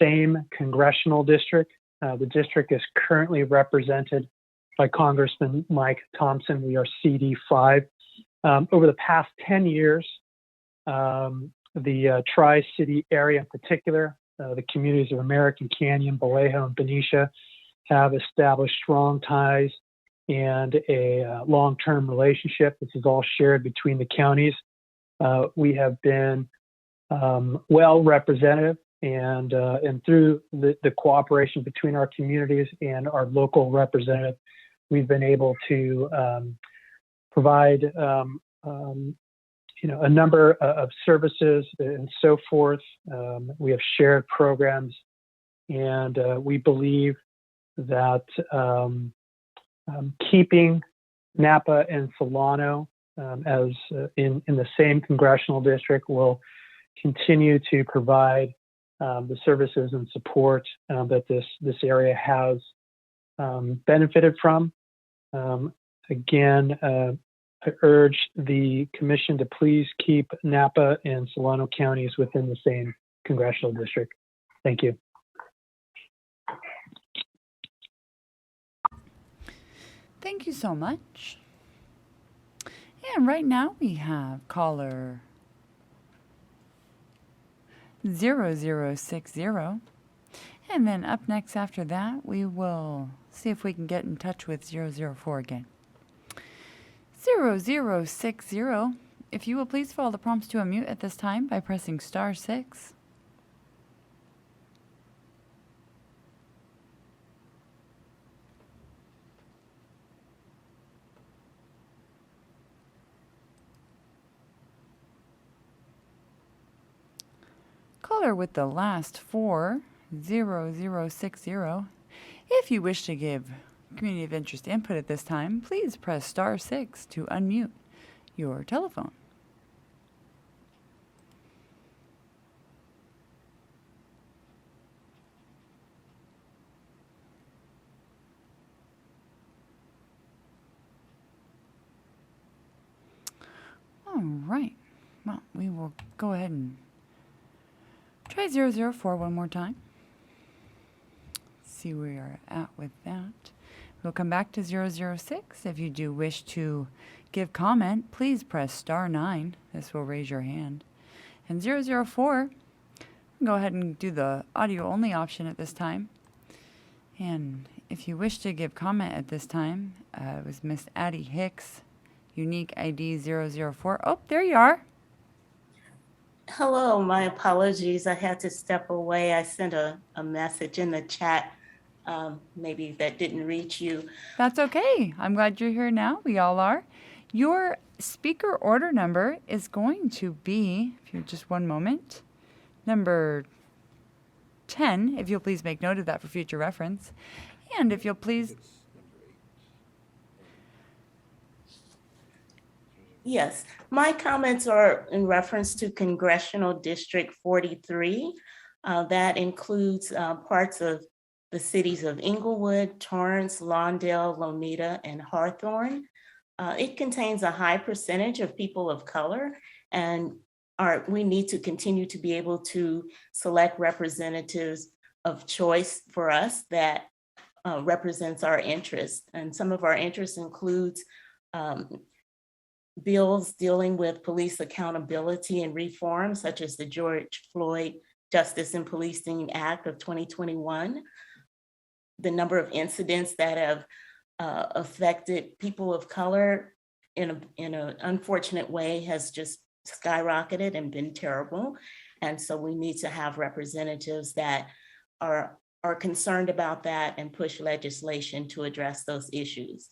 same congressional district. The district is currently represented by Congressman Mike Thompson. We are CD5. Over the past 10 years, the Tri-City area in particular, the communities of American Canyon, Vallejo, and Benicia have established strong ties and a long-term relationship. This is all shared between the counties. We have been well represented, and through the cooperation between our communities and our local representative, we've been able to provide a number of services and so forth. We have shared programs, and we believe that keeping Napa and Solano as in the same congressional district will continue to provide the services and support that this area has benefited from. Again, I urge the commission to please keep Napa and Solano counties within the same congressional district. Thank you. Thank you so much. And right now we have caller 0060. And then up next after that, we will see if we can get in touch with 004 again. 0060. If you will please follow the prompts to unmute at this time by pressing *6. Caller with the last 4, 0060. If you wish to give community of interest input at this time, please press *6 to unmute your telephone. All right. Well, we will go ahead and try 004 one more time. See where you're at with that. We'll come back to 006. If you do wish to give comment, please press *9. This will raise your hand. And 004, go ahead and do the audio only option at this time. And if you wish to give comment at this time, it was Miss Addie Hicks, unique ID 004. Oh, there you are. Hello, my apologies. I had to step away. I sent a message in the chat. Maybe that didn't reach you. That's okay. I'm glad you're here now. We all are. Your speaker order number is going to be, if you're just one moment, number 10, if you'll please make note of that for future reference. And if you'll please... Yes, my comments are in reference to Congressional District 43. That includes parts of the cities of Inglewood, Torrance, Lawndale, Lomita, and Hawthorne. It contains a high percentage of people of color, and we need to continue to be able to select representatives of choice for us that represents our interests. And some of our interests includes bills dealing with police accountability and reform, such as the George Floyd Justice and Policing Act of 2021. The number of incidents that have affected people of color in an unfortunate way has just skyrocketed and been terrible. And so we need to have representatives that are concerned about that and push legislation to address those issues.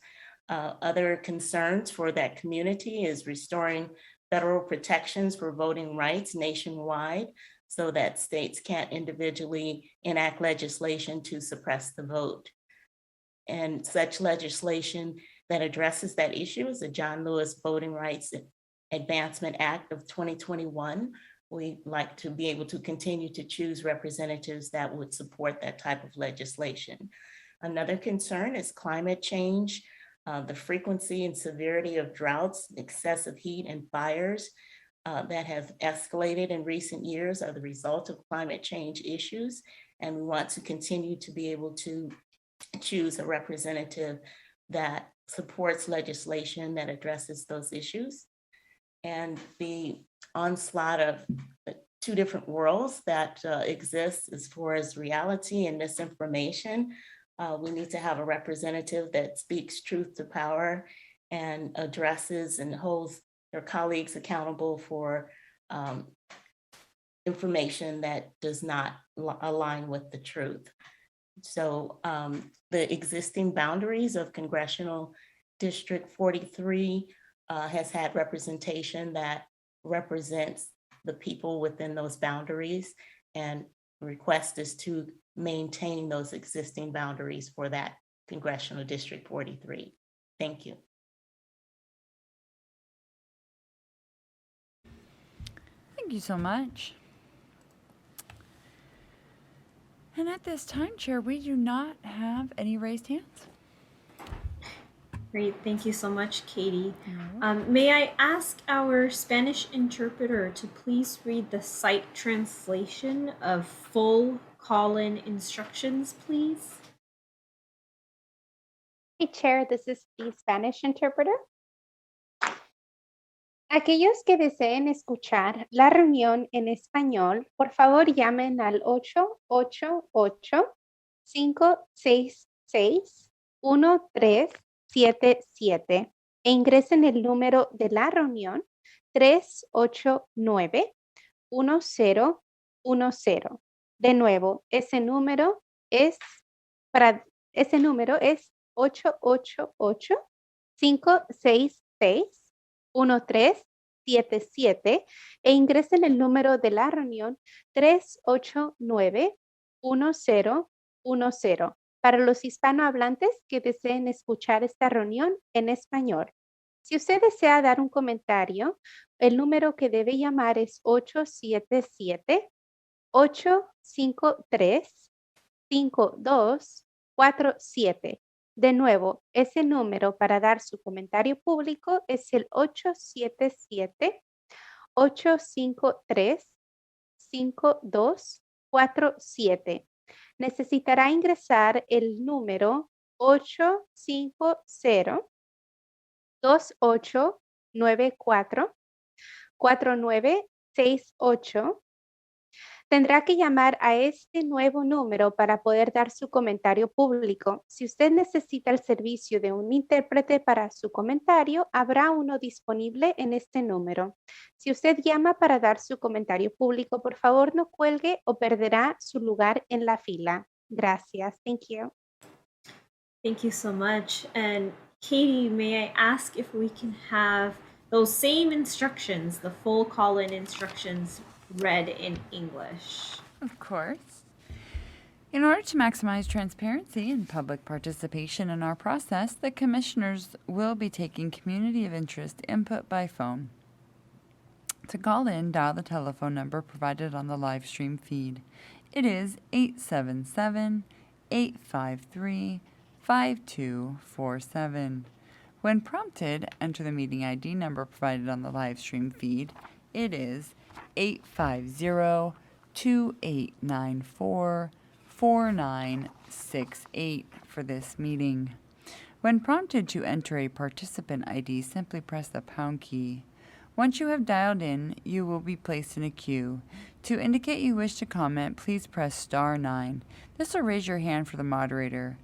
Other concerns for that community is restoring federal protections for voting rights nationwide so that states can't individually enact legislation to suppress the vote. And such legislation that addresses that issue is the John Lewis Voting Rights Advancement Act of 2021. We'd like to be able to continue to choose representatives that would support that type of legislation. Another concern is climate change. The frequency and severity of droughts, excessive heat, and fires that have escalated in recent years are the result of climate change issues. And we want to continue to be able to choose a representative that supports legislation that addresses those issues. And the onslaught of two different worlds that exist as far as reality and misinformation. We need to have a representative that speaks truth to power and addresses and holds their colleagues accountable for information that does not align with the truth. So the existing boundaries of Congressional District 43 has had representation that represents the people within those boundaries, and the request is to maintain those existing boundaries for that Congressional District 43. Thank you. Thank you so much. And at this time, Chair, we do not have any raised hands. Great, thank you so much, Katie. May I ask our Spanish interpreter to please read the site translation of full call-in instructions, please? Hey, Chair, this is the Spanish interpreter. Aquellos que deseen escuchar la reunión en español, por favor llamen al 888-566-1377 e ingresen el número de la reunión 389-1010. De nuevo, ese número es 888-566-1377 e ingresen el número de la reunión 389-1010 para los hispanohablantes que deseen escuchar esta reunión en español. Si usted desea dar un comentario, el número que debe llamar es 877-853-5247. De nuevo, ese número para dar su comentario público es el 877-853-5247. Necesitará ingresar el número 850-2894-4968. Tendrá que llamar a este nuevo número para poder dar su comentario público. Si usted necesita el servicio de un intérprete para su comentario, habrá uno disponible en este número. Si usted llama para dar su comentario público, por favor no cuelgue o perderá su lugar en la fila. Gracias. Thank you. Thank you so much. And Katie, may I ask if we can have those same instructions, the full call-in instructions, read in English? Of course. In order to maximize transparency and public participation in our process, the commissioners will be taking community of interest input by phone. To call in, dial the telephone number provided on the live stream feed. It is 877-853-5247. When prompted, enter the meeting ID number provided on the live stream feed. It is 850-2894-4968 for this meeting. When prompted to enter a participant ID, simply press the pound key. Once you have dialed in, you will be placed in a queue. To indicate you wish to comment, please press star 9. This will raise your hand for the moderator.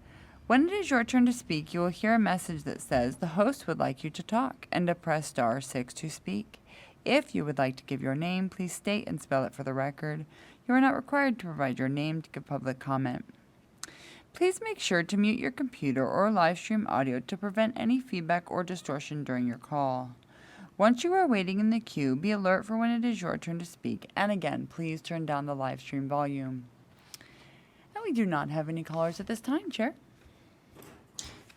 When it is your turn to speak, you will hear a message that says the host would like you to talk and to press star 6 to speak. If you would like to give your name, please state and spell it for the record. You are not required to provide your name to give public comment. Please make sure to mute your computer or live stream audio to prevent any feedback or distortion during your call. Once you are waiting in the queue, be alert for when it is your turn to speak, and again, please turn down the live stream volume. And we do not have any callers at this time, Chair.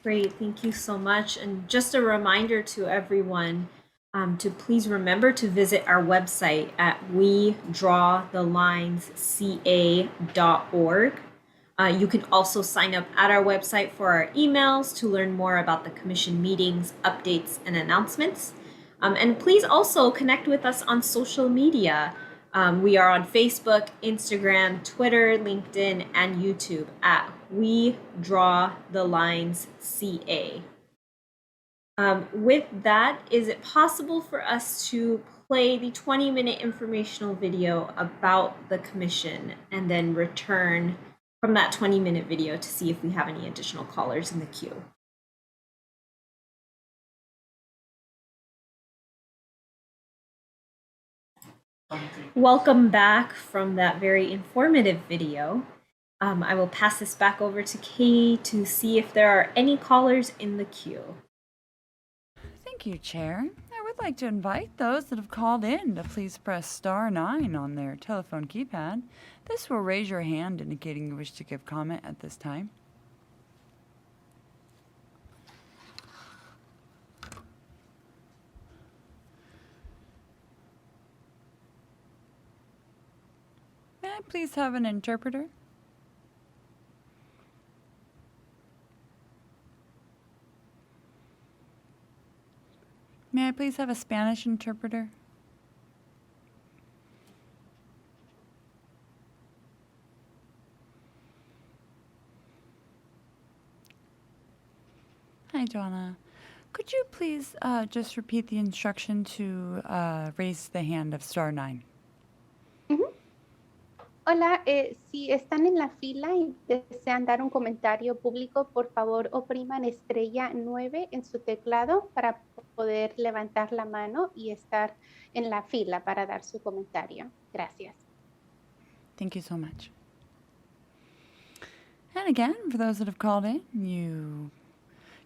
Great, thank you so much. And just a reminder to everyone to please remember to visit our website at wedrawthelinesca.org. You can also sign up at our website for our emails to learn more about the commission meetings, updates, and announcements. And please also connect with us on social media. We are on Facebook, Instagram, Twitter, LinkedIn, and YouTube at We Draw the Lines CA. With that, is it possible for us to play the 20-minute informational video about the commission and then return from that 20-minute video to see if we have any additional callers in the queue? Welcome back from that very informative video. I will pass this back over to Katie to see if there are any callers in the queue. Thank you, Chair. I would like to invite those that have called in to please press star 9 on their telephone keypad. This will raise your hand indicating you wish to give comment at this time. May I please have an interpreter? May I please have a Spanish interpreter? Hi, Donna. Could you please just repeat the instruction to raise the hand of *9? Ujú. Hola, si están en la fila y desean dar un comentario público, por favor opriman estrella 9 en su teclado para poder levantar la mano y estar en la fila para dar su comentario. Gracias. Thank you so much. And again, for those that have called in, you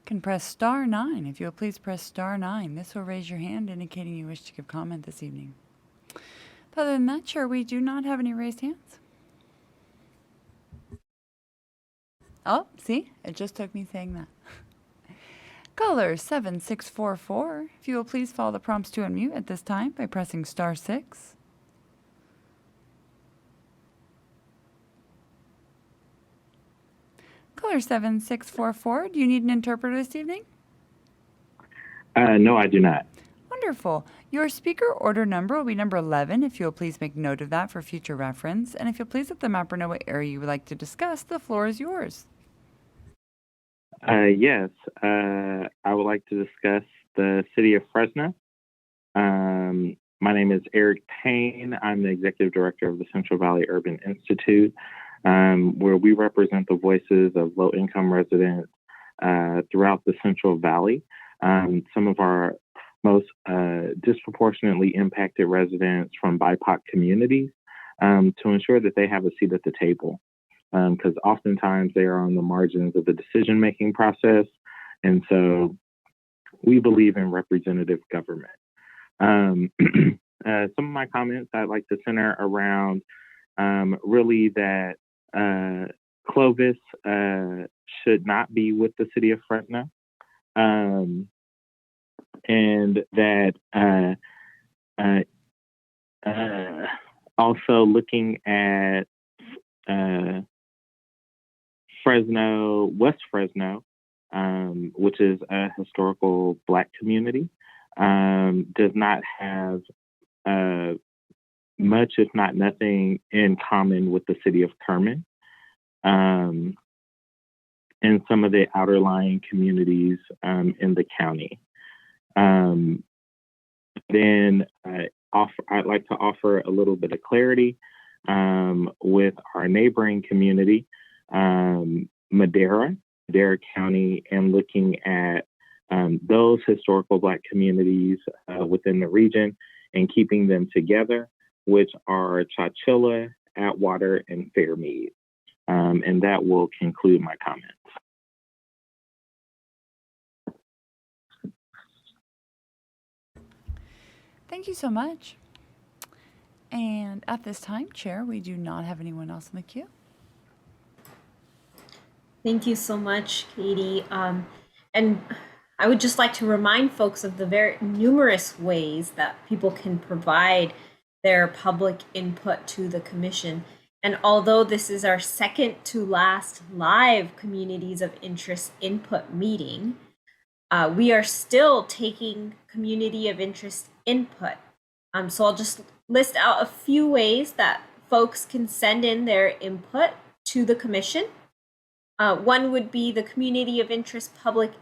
can press *9. If you'll please press *9, this will raise your hand indicating you wish to give comment this evening. But other than that, Chair, we do not have any raised hands. Oh, see, it just took me saying that. Caller 7644, if you will please follow the prompts to unmute at this time by pressing *6. Caller 7644, do you need an interpreter this evening? No, I do not. Wonderful. Your speaker order number will be number 11, if you'll please make note of that for future reference. And if you'll please let the mapper know what area you would like to discuss, the floor is yours. Yes, I would like to discuss the city of Fresno. My name is Eric Payne. I'm the executive director of the Central Valley Urban Institute, where we represent the voices of low-income residents throughout the Central Valley. Some of our most disproportionately impacted residents from BIPOC communities to ensure that they have a seat at the table. Because oftentimes they are on the margins of the decision-making process. And so we believe in representative government. Some of my comments I'd like to center around really that Clovis should not be with the city of Fresno. And that also looking at Fresno, West Fresno, which is a historical Black community, does not have much, if not nothing, in common with the city of Kerman and some of the outerlying communities in the county. Then I'd like to offer a little bit of clarity with our neighboring community, Madera County, and looking at those historical Black communities within the region and keeping them together, which are Chowchilla, Atwater, and Fairmead. And that will conclude my comments. Thank you so much. And at this time, Chair, we do not have anyone else in the queue. Thank you so much, Katie. And I would just like to remind folks of the very numerous ways that people can provide their public input to the commission. And although this is our second to last live Communities of Interest input meeting, we are still taking community of interest input. So I'll just list out a few ways that folks can send in their input to the commission. One would be the community of interest public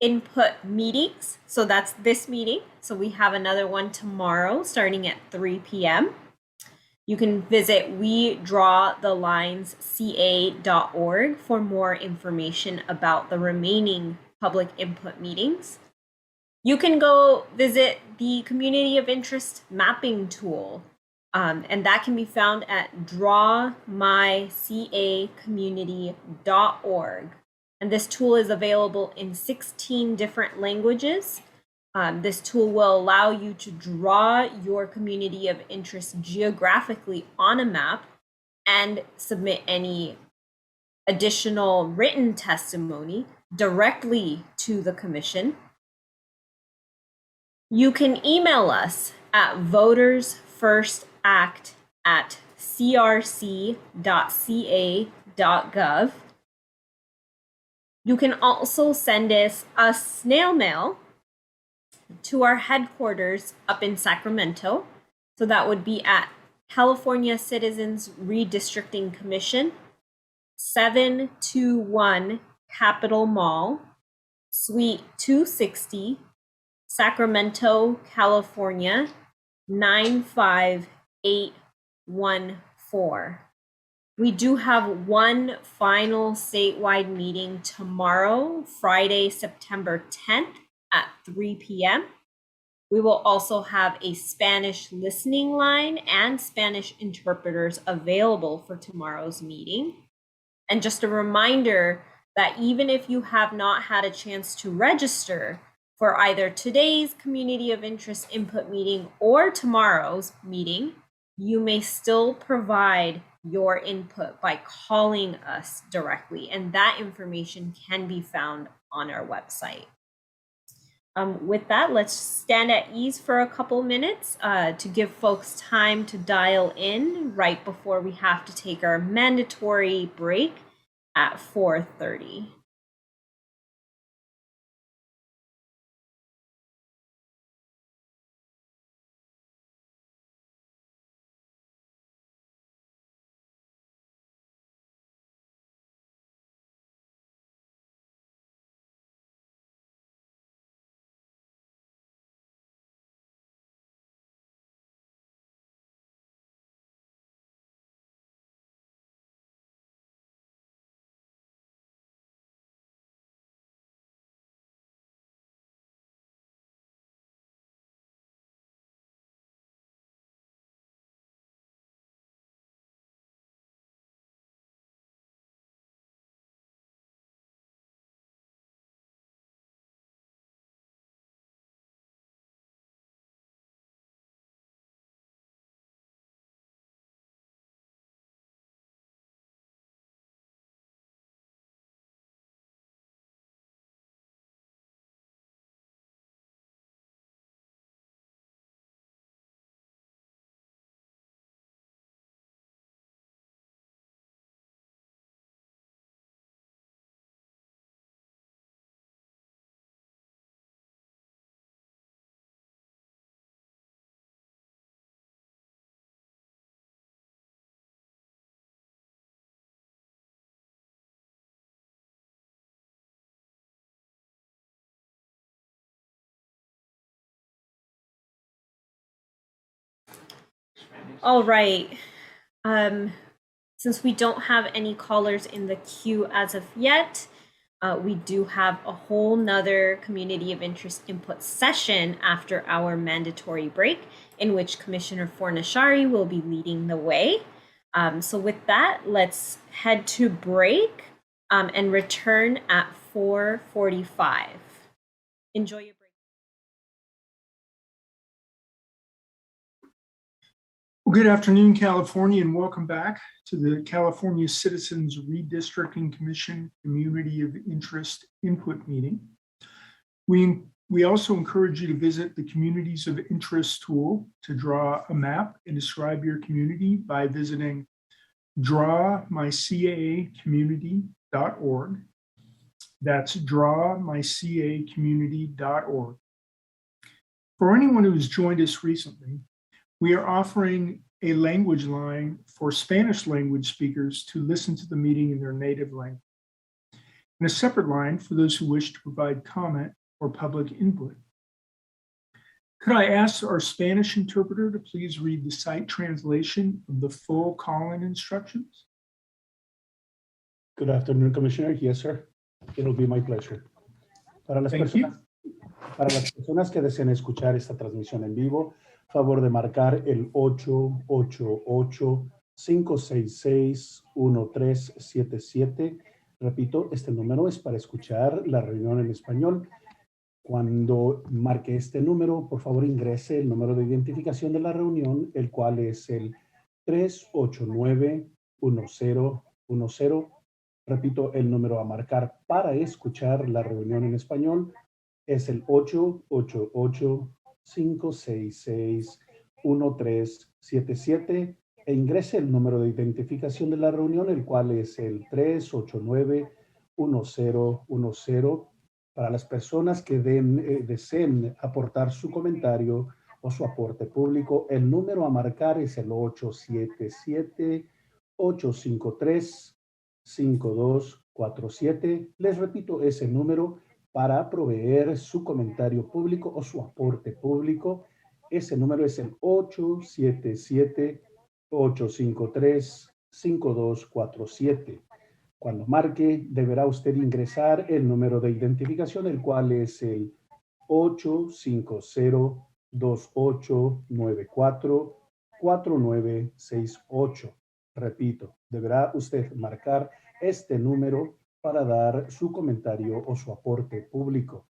input meetings. So that's this meeting. So we have another one tomorrow starting at 3 p.m. You can visit wedrawthelinesca.org for more information about the remaining public input meetings. You can go visit the Community of Interest mapping tool, and that can be found at drawmycacommunity.org. And this tool is available in 16 different languages. This tool will allow you to draw your community of interest geographically on a map and submit any additional written testimony directly to the commission. You can email us at votersfirstact@crc.ca.gov. You can also send us a snail mail to our headquarters up in Sacramento. So that would be at California Citizens Redistricting Commission, 721 Capitol Mall, Suite 260, Sacramento, California, 95814. We do have one final statewide meeting tomorrow, Friday, September 10th at 3 p.m. We will also have a Spanish listening line and Spanish interpreters available for tomorrow's meeting. And just a reminder that even if you have not had a chance to register for either today's Community of Interest Input meeting or tomorrow's meeting, you may still provide your input by calling us directly, and that information can be found on our website. With that, let's stand at ease for a couple minutes to give folks time to dial in right before we have to take our mandatory break at 4:30. All right. Since we don't have any callers in the queue as of yet, we do have a whole nother Community of Interest Input session after our mandatory break, in which Commissioner Fornashari will be leading the way. So with that, let's head to break and return at 4:45. Enjoy your break. Well, good afternoon, California, and welcome back to the California Citizens Redistricting Commission Community of Interest Input meeting. We also encourage you to visit the Communities of Interest tool to draw a map and describe your community by visiting drawmycaacommunity.org. That's drawmycaacommunity.org. For anyone who has joined us recently, we are offering a language line for Spanish language speakers to listen to the meeting in their native language, and a separate line for those who wish to provide comment or public input. Could I ask our Spanish interpreter to please read the site translation of the full call-in instructions? Good afternoon, Commissioner. Yes, sir. It'll be my pleasure. Para las personas que deseen escuchar esta transmisión en vivo, favor de marcar el 888-566-1377. Repito, este número es para escuchar la reunión en español. Cuando marque este número, por favor ingrese el número de identificación de la reunión, el cual es el 389-1010. Repito, el número a marcar para escuchar la reunión en español es el 888-566-1377 e ingrese el número de identificación de la reunión, el cual es el 389-1010. Para las personas que deseen aportar su comentario o su aporte público, el número a marcar es el 877-853-5247. Les repito ese número para proveer su comentario público o su aporte público. Ese número es el 877-853-5247. Cuando marque, deberá usted ingresar el número de identificación, el cual es el 850-2894-4968. Repito, deberá usted marcar este número para dar su comentario o su aporte público.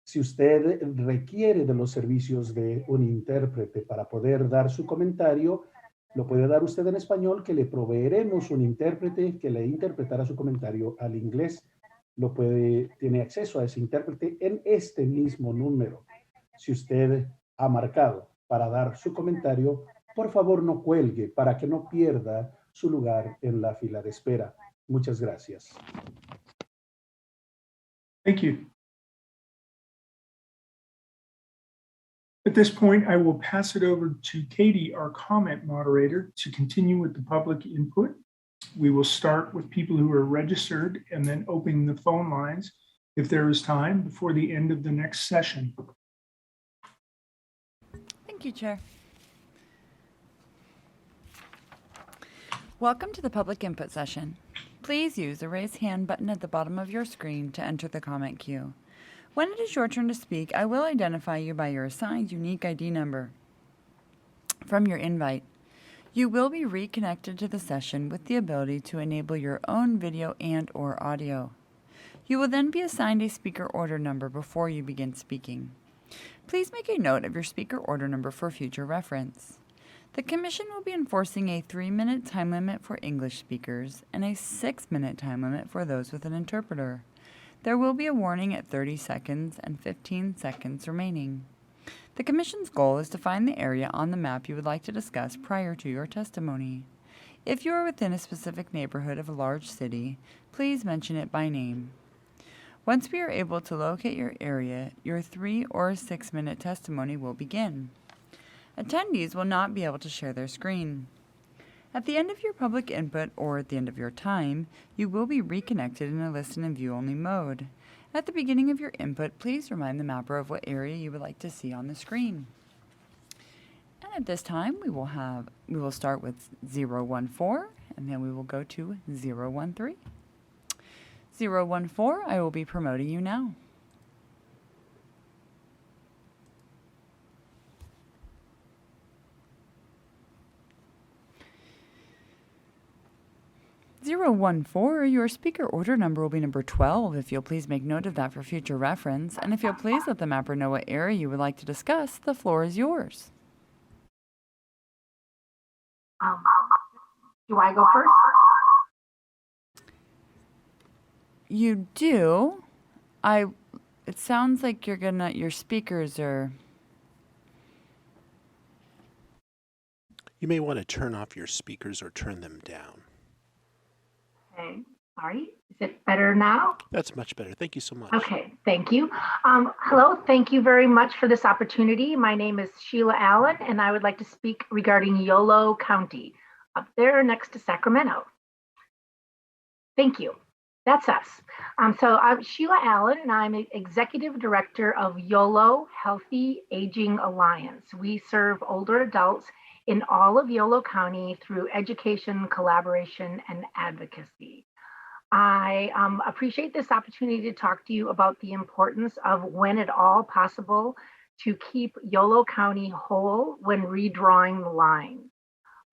Si usted requiere de los servicios de un intérprete para poder dar su comentario, lo puede dar usted en español, que le proveeremos un intérprete que le interpretará su comentario al inglés. Tiene acceso a ese intérprete en este mismo número. Si usted ha marcado para dar su comentario, por favor no cuelgue para que no pierda su lugar en la fila de espera. Muchas gracias. Thank you. At this point, I will pass it over to Katie, our comment moderator, to continue with the public input. We will start with people who are registered and then open the phone lines if there is time before the end of the next session. Thank you, Chair. Welcome to the public input session. Please use the raise hand button at the bottom of your screen to enter the comment queue. When it is your turn to speak, I will identify you by your assigned unique ID number from your invite. You will be reconnected to the session with the ability to enable your own video and/or audio. You will then be assigned a speaker order number before you begin speaking. Please make a note of your speaker order number for future reference. The Commission will be enforcing a 3-minute time limit for English speakers and a 6-minute time limit for those with an interpreter. There will be a warning at 30 seconds and 15 seconds remaining. The Commission's goal is to find the area on the map you would like to discuss prior to your testimony. If you are within a specific neighborhood of a large city, please mention it by name. Once we are able to locate your area, your 3 or 6-minute testimony will begin. Attendees will not be able to share their screen. At the end of your public input or at the end of your time, you will be reconnected in a listen and view only mode. At the beginning of your input, please remind the mapper of what area you would like to see on the screen. And at this time, we will start with 014, and then we will go to 013. 014, I will be promoting you now. 014, your speaker order number will be number 12. If you'll please make note of that for future reference, and if you'll please let the mapper know what area you would like to discuss, the floor is yours. Do I go first? You do. It sounds like your speakers are... You may want to turn off your speakers or turn them down. Okay, sorry. Is it better now? That's much better. Thank you so much. Okay, thank you. Hello, thank you very much for this opportunity. My name is Sheila Allen, and I would like to speak regarding Yolo County, up there next to Sacramento. Thank you. That's us. So I'm Sheila Allen, and I'm Executive Director of Yolo Healthy Aging Alliance. We serve older adults in all of Yolo County through education, collaboration, and advocacy. I appreciate this opportunity to talk to you about the importance of, when at all possible, to keep Yolo County whole when redrawing the lines.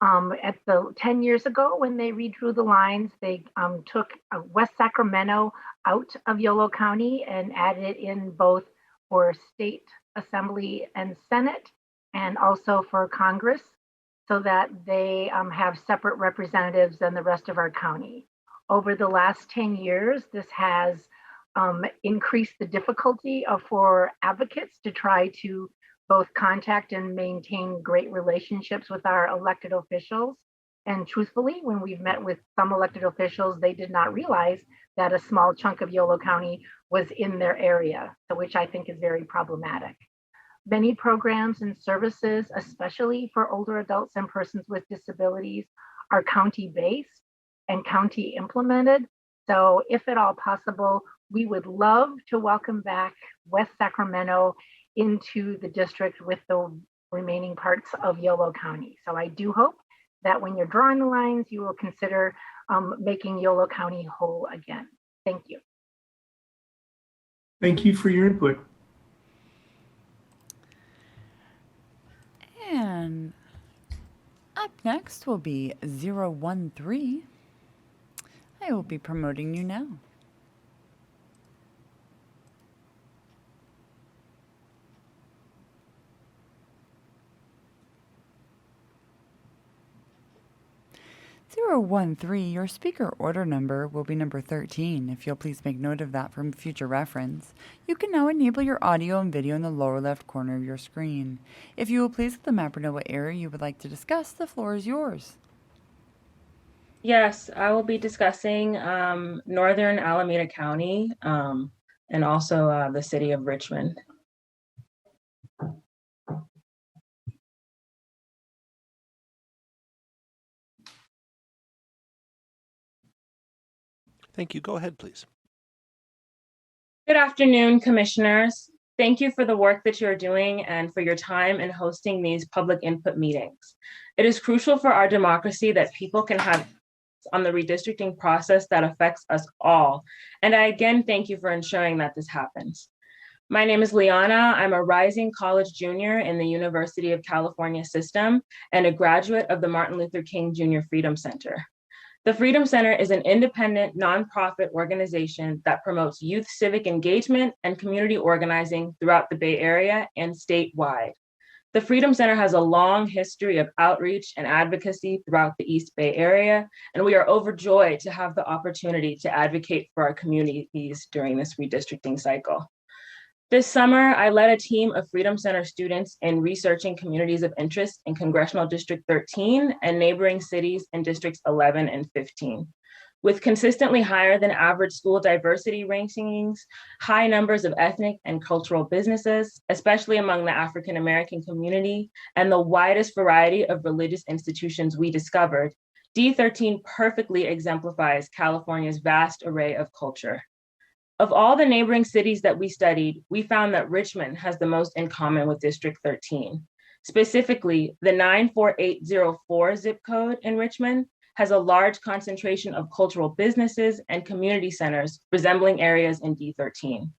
10 years ago, when they redrew the lines, they took West Sacramento out of Yolo County and added in both for state assembly and Senate, and also for Congress, so that they have separate representatives than the rest of our county. Over the last 10 years, this has increased the difficulty for advocates to try to both contact and maintain great relationships with our elected officials. And truthfully, when we've met with some elected officials, they did not realize that a small chunk of Yolo County was in their area, which I think is very problematic. Many programs and services, especially for older adults and persons with disabilities, are county-based and county implemented. So if at all possible, we would love to welcome back West Sacramento into the district with the remaining parts of Yolo County. So I do hope that when you're drawing the lines, you will consider making Yolo County whole again. Thank you. Thank you for your input. And up next will be 013. I will be promoting you now. Your speaker order number will be number 13. If you'll please make note of that for future reference. You can now enable your audio and video in the lower left corner of your screen. If you will please let the mapper know what area you would like to discuss, the floor is yours. Yes, I will be discussing northern Alameda County and also the city of Richmond. Thank you. Go ahead, please. Good afternoon, commissioners. Thank you for the work that you're doing and for your time in hosting these public input meetings. It is crucial for our democracy that people can have on the redistricting process that affects us all. And I again thank you for ensuring that this happens. My name is Liana. I'm a rising college junior in the University of California system and a graduate of the Martin Luther King Jr. Freedom Center. The Freedom Center is an independent nonprofit organization that promotes youth civic engagement and community organizing throughout the Bay Area and statewide. The Freedom Center has a long history of outreach and advocacy throughout the East Bay Area, and we are overjoyed to have the opportunity to advocate for our communities during this redistricting cycle. This summer, I led a team of Freedom Center students in researching communities of interest in Congressional District 13 and neighboring cities in Districts 11 and 15. With consistently higher than average school diversity rankings, high numbers of ethnic and cultural businesses, especially among the African American community, and the widest variety of religious institutions we discovered, D13 perfectly exemplifies California's vast array of culture. Of all the neighboring cities that we studied, we found that Richmond has the most in common with District 13. Specifically, the 94804 zip code in Richmond has a large concentration of cultural businesses and community centers resembling areas in D13.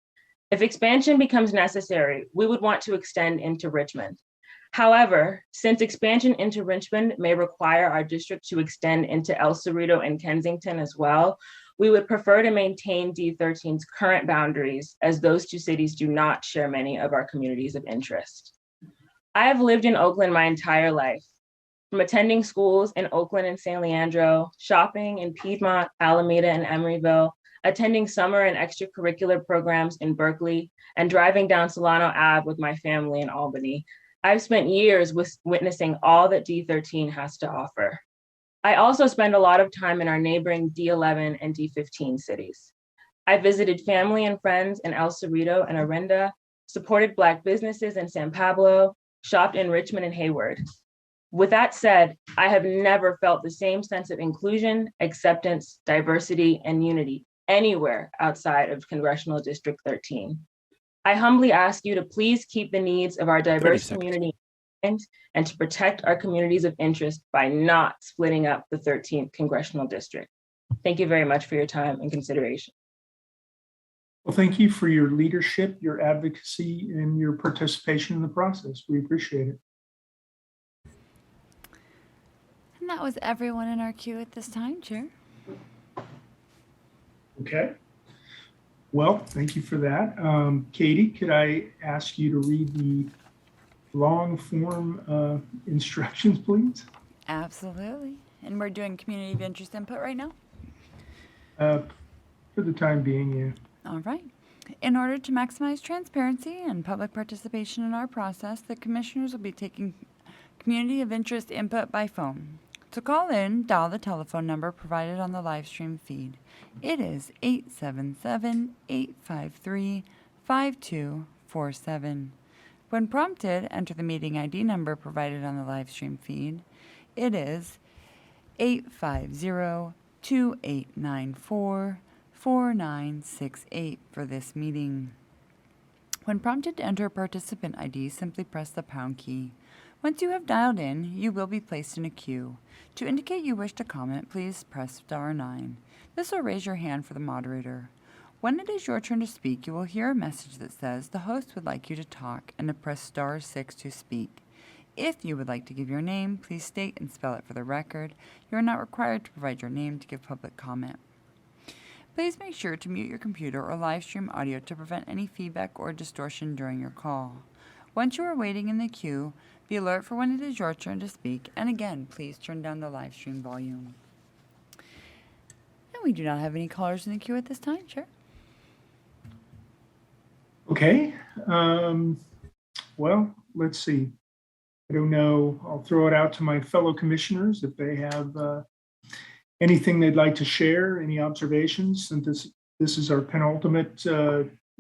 If expansion becomes necessary, we would want to extend into Richmond. However, since expansion into Richmond may require our district to extend into El Cerrito and Kensington as well, we would prefer to maintain D13's current boundaries, as those two cities do not share many of our communities of interest. I have lived in Oakland my entire life, from attending schools in Oakland and San Leandro, shopping in Piedmont, Alameda, and Emeryville, attending summer and extracurricular programs in Berkeley, and driving down Solano Ave with my family in Albany. I've spent years witnessing all that D13 has to offer. I also spend a lot of time in our neighboring D11 and D15 cities. I visited family and friends in El Cerrito and Orinda, supported Black businesses in San Pablo, shopped in Richmond and Hayward. With that said, I have never felt the same sense of inclusion, acceptance, diversity, and unity anywhere outside of Congressional District 13. I humbly ask you to please keep the needs of our diverse community and to protect our communities of interest by not splitting up the 13th Congressional District. Thank you very much for your time and consideration. Well, thank you for your leadership, your advocacy, and your participation in the process. We appreciate it. And that was everyone in our queue at this time, Chair. Okay. Well, thank you for that. Katie, could I ask you to read the long form instructions, please? Absolutely. And we're doing community of interest input right now? For the time being, yeah. All right. In order to maximize transparency and public participation in our process, the commissioners will be taking community of interest input by phone. To call in, dial the telephone number provided on the live stream feed. It is 877-853-5247. When prompted, enter the meeting ID number provided on the live stream feed. It is 850-2894-4968 for this meeting. When prompted to enter a participant ID, simply press the pound key. Once you have dialed in, you will be placed in a queue. To indicate you wish to comment, please press star 9. This will raise your hand for the moderator. When it is your turn to speak, you will hear a message that says the host would like you to talk and to press star 6 to speak. If you would like to give your name, please state and spell it for the record. You are not required to provide your name to give public comment. Please make sure to mute your computer or live stream audio to prevent any feedback or distortion during your call. Once you are waiting in the queue, be alert for when it is your turn to speak, and again, please turn down the live stream volume. And we do not have any callers in the queue at this time, Chair. Okay. Well, let's see. I don't know. I'll throw it out to my fellow commissioners if they have anything they'd like to share, any observations, since this is our penultimate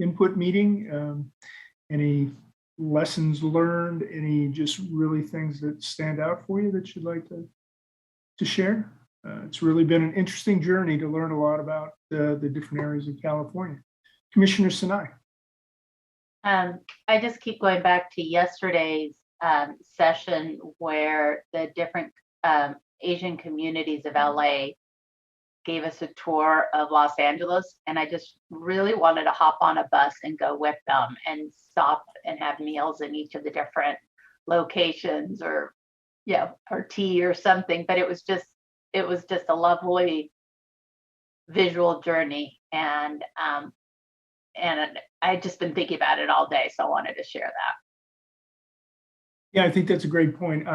input meeting. Any lessons learned, any just really things that stand out for you that you'd like to share? It's really been an interesting journey to learn a lot about the different areas of California. Commissioner Sinai. I just keep going back to yesterday's session where the different Asian communities of LA gave us a tour of Los Angeles, and I just really wanted to hop on a bus and go with them and stop and have meals in each of the different locations, or tea or something. But it was just a lovely visual journey, and I'd just been thinking about it all day, so I wanted to share that. Yeah, I think that's a great point.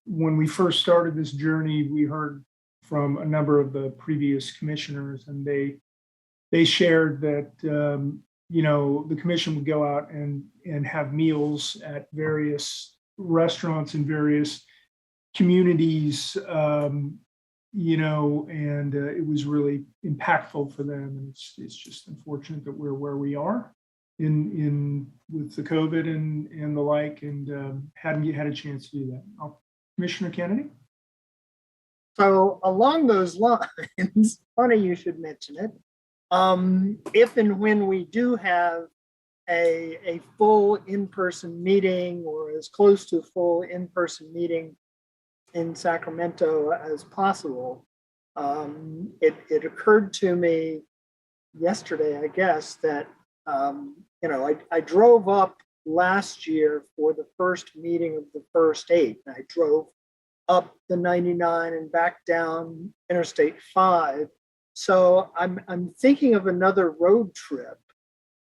When we first started this journey, we heard from a number of the previous commissioners, and they shared that the commission would go out and have meals at various restaurants in various communities, and it was really impactful for them. And it's just unfortunate that we're where we are with the COVID and the like, and hadn't had a chance to do that. Commissioner Kennedy? So along those lines, funny you should mention it. If and when we do have a full in-person meeting, or as close to a full in-person meeting in Sacramento as possible, it occurred to me yesterday, I guess, that I drove up last year for the first meeting of the first 8. And I drove up the 99 and back down Interstate 5. So I'm thinking of another road trip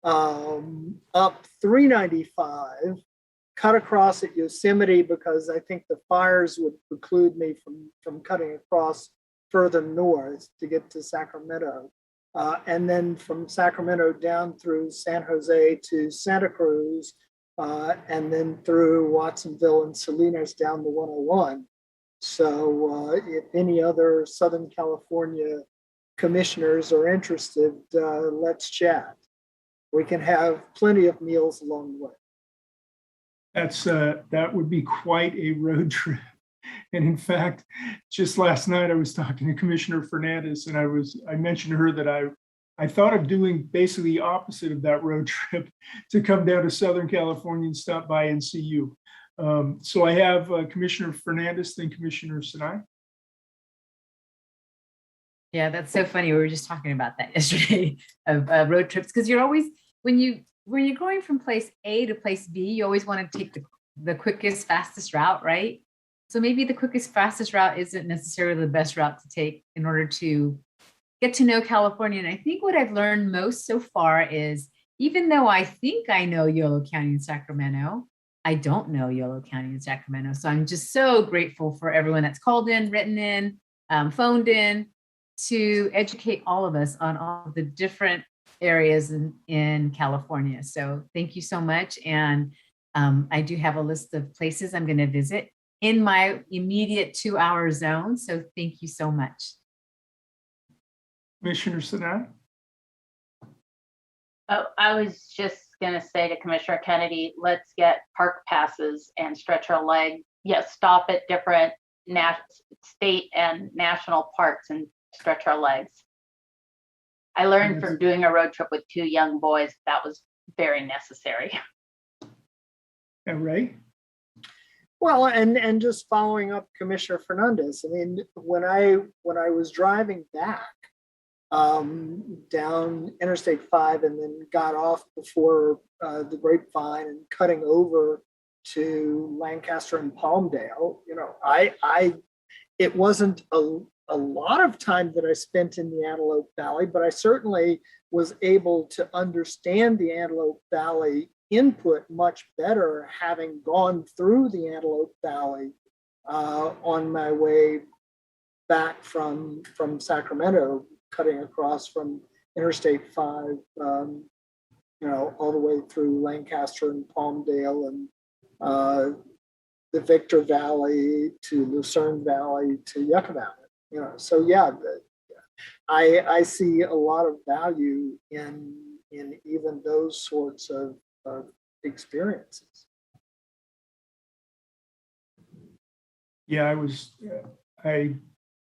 up 395, cut across at Yosemite, because I think the fires would preclude me from cutting across further north to get to Sacramento. And then from Sacramento down through San Jose to Santa Cruz, and then through Watsonville and Salinas down the 101. So if any other Southern California commissioners are interested, let's chat. We can have plenty of meals along the way. That would be quite a road trip. And in fact, just last night I was talking to Commissioner Fernandez, and I mentioned to her that I thought of doing basically the opposite of that road trip, to come down to Southern California and stop by and see you. So I have Commissioner Fernandez, then Commissioner Sinai. Yeah, that's so funny. We were just talking about that yesterday of road trips, because you're always, when you're going from place A to place B, you always want to take the quickest, fastest route, right? So maybe the quickest, fastest route isn't necessarily the best route to take in order to get to know California. And I think what I've learned most so far is, even though I think I know Yolo County and Sacramento, I don't know Yolo County and Sacramento. So I'm just so grateful for everyone that's called in, written in, phoned in, to educate all of us on all the different areas in California. So thank you so much. And I do have a list of places I'm going to visit in my immediate 2-hour zone. So thank you so much. Commissioner Sadat? Oh, I was just going to say to Commissioner Kennedy, let's get park passes and stretch our leg. Yes, stop at different state and national parks and stretch our legs. I learned from doing a road trip with 2 young boys that was very necessary. Yeah, Ray? Well, and just following up Commissioner Fernandez, I mean, when I was driving back down Interstate 5 and then got off before the Grapevine and cutting over to Lancaster and Palmdale, you know, it wasn't a lot of time that I spent in the Antelope Valley, but I certainly was able to understand the Antelope Valley input much better, having gone through the Antelope Valley on my way back from Sacramento, cutting across from Interstate 5, you know, all the way through Lancaster and Palmdale and the Victor Valley to Lucerne Valley to Yucca Valley. You know, so yeah, I see a lot of value in even those sorts of experiences. Yeah, I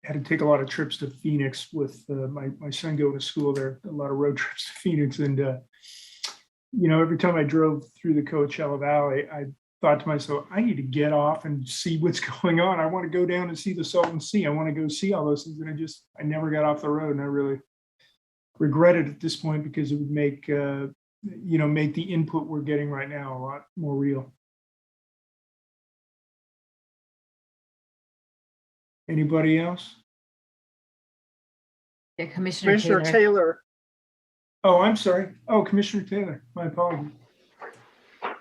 had to take a lot of trips to Phoenix with my son going to school there, a lot of road trips to Phoenix. And, you know, every time I drove through the Coachella Valley, I thought to myself, I need to get off and see what's going on. I want to go down and see the Salton Sea. I want to go see all those things. And I never got off the road. And I really regret it at this point because it would make, you know, make the input we're getting right now a lot more real. Anybody else? Yeah, Commissioner Taylor. Oh, I'm sorry. Oh, Commissioner Taylor, my apologies.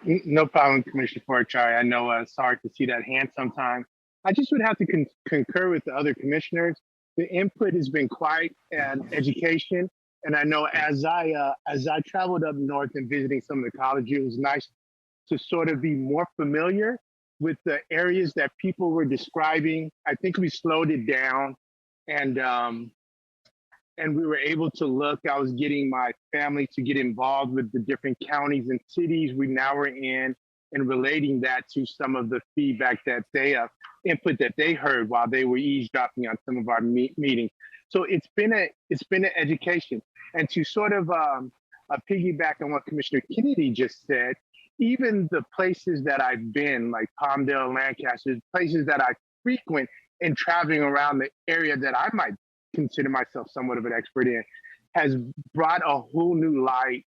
No problem, Commissioner Forchari. I know, sorry to see that hand sometime. I just would have to concur with the other commissioners. The input has been quite an education. And I know as I traveled up north and visiting some of the colleges, it was nice to sort of be more familiar with the areas that people were describing. I think we slowed it down and we were able to look. I was getting my family to get involved with the different counties and cities we now are in and relating that to some of the feedback that they input that they heard while they were eavesdropping on some of our meetings. So it's been an education. And to sort of piggyback on what Commissioner Kennedy just said, even the places that I've been, like Palmdale, Lancaster, places that I frequent and traveling around the area that I might consider myself somewhat of an expert in, has brought a whole new light,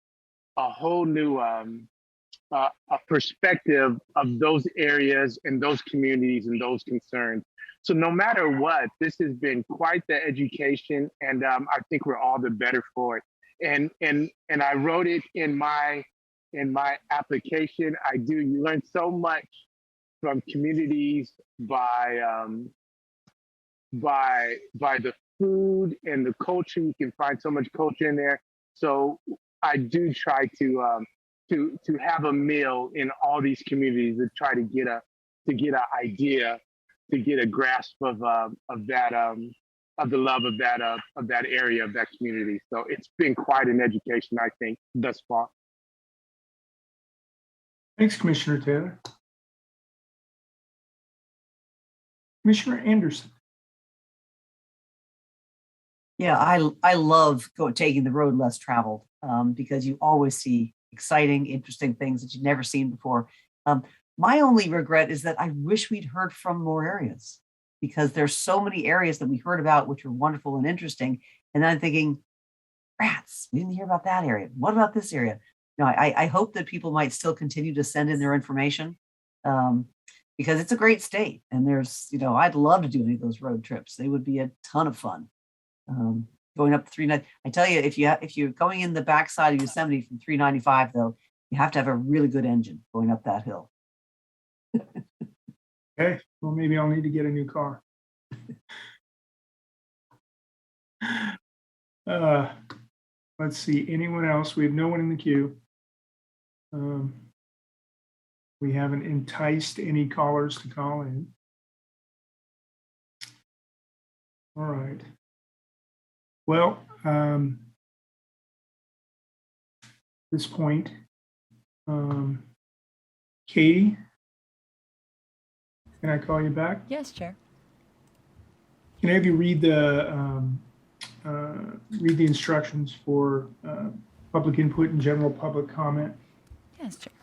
a whole new a perspective of those areas and those communities and those concerns. So no matter what, this has been quite the education, and I think we're all the better for it. And I wrote it in my application. You learn so much from communities by the food and the culture. You can find so much culture in there. So I do try to have a meal in all these communities to try to get an idea, to get a grasp of that of the love of that area, of that community. So it's been quite an education, I think, thus far. Thanks, Commissioner Taylor. Commissioner Anderson. Yeah, I love taking the road less traveled because you always see exciting, interesting things that you've never seen before. My only regret is that I wish we'd heard from more areas, because there's so many areas that we heard about which are wonderful and interesting. And I'm thinking, rats, we didn't hear about that area. What about this area? You know, I hope that people might still continue to send in their information because it's a great state. And there's, you know, I'd love to do any of those road trips. They would be a ton of fun. Going up 390. I tell you, if you're going in the backside of Yosemite from 395, though, you have to have a really good engine going up that hill. Okay, well, maybe I'll need to get a new car. Let's see, anyone else? We have no one in the queue. We haven't enticed any callers to call in. All right. Well, this point, Katie, can I call you back? Yes, Chair. Can I have you read the instructions for public input and general public comment? Yes, Chair.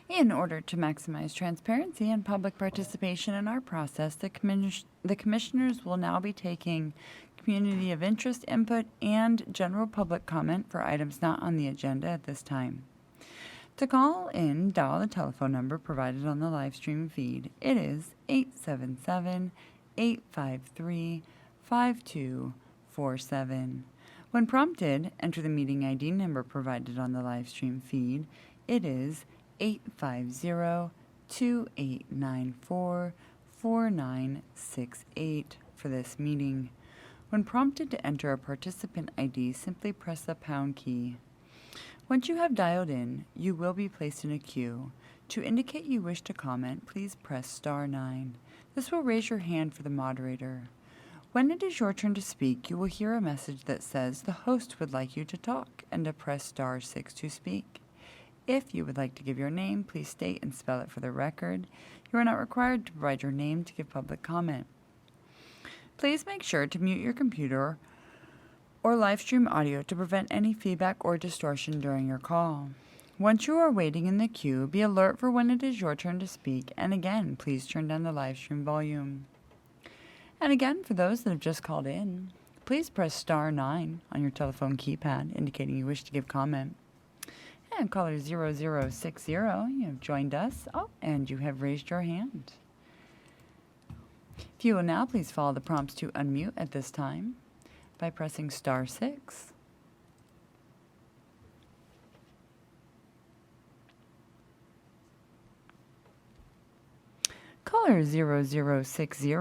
In order to maximize transparency and public participation in our process, the commissioners will now be taking community of interest input and general public comment for items not on the agenda at this time. To call in, dial the telephone number provided on the live stream feed. It is 877-853-5247. When prompted, enter the meeting ID number provided on the live stream feed. It is 850-2894-4968 for this meeting. When prompted to enter a participant ID, simply press the pound key. Once you have dialed in, you will be placed in a queue. To indicate you wish to comment, please press *9. This will raise your hand for the moderator. When it is your turn to speak, you will hear a message that says the host would like you to talk and to press *6 to speak. If you would like to give your name, please state and spell it for the record. You are not required to provide your name to give public comment. Please make sure to mute your computer or live stream audio to prevent any feedback or distortion during your call. Once you are waiting in the queue, be alert for when it is your turn to speak, and again, please turn down the live stream volume. And again, for those that have just called in, please press *9 on your telephone keypad, indicating you wish to give comment. And caller 0060, you have joined us. Oh, and you have raised your hand. If you will now please follow the prompts to unmute at this time by pressing *6. Caller 0060,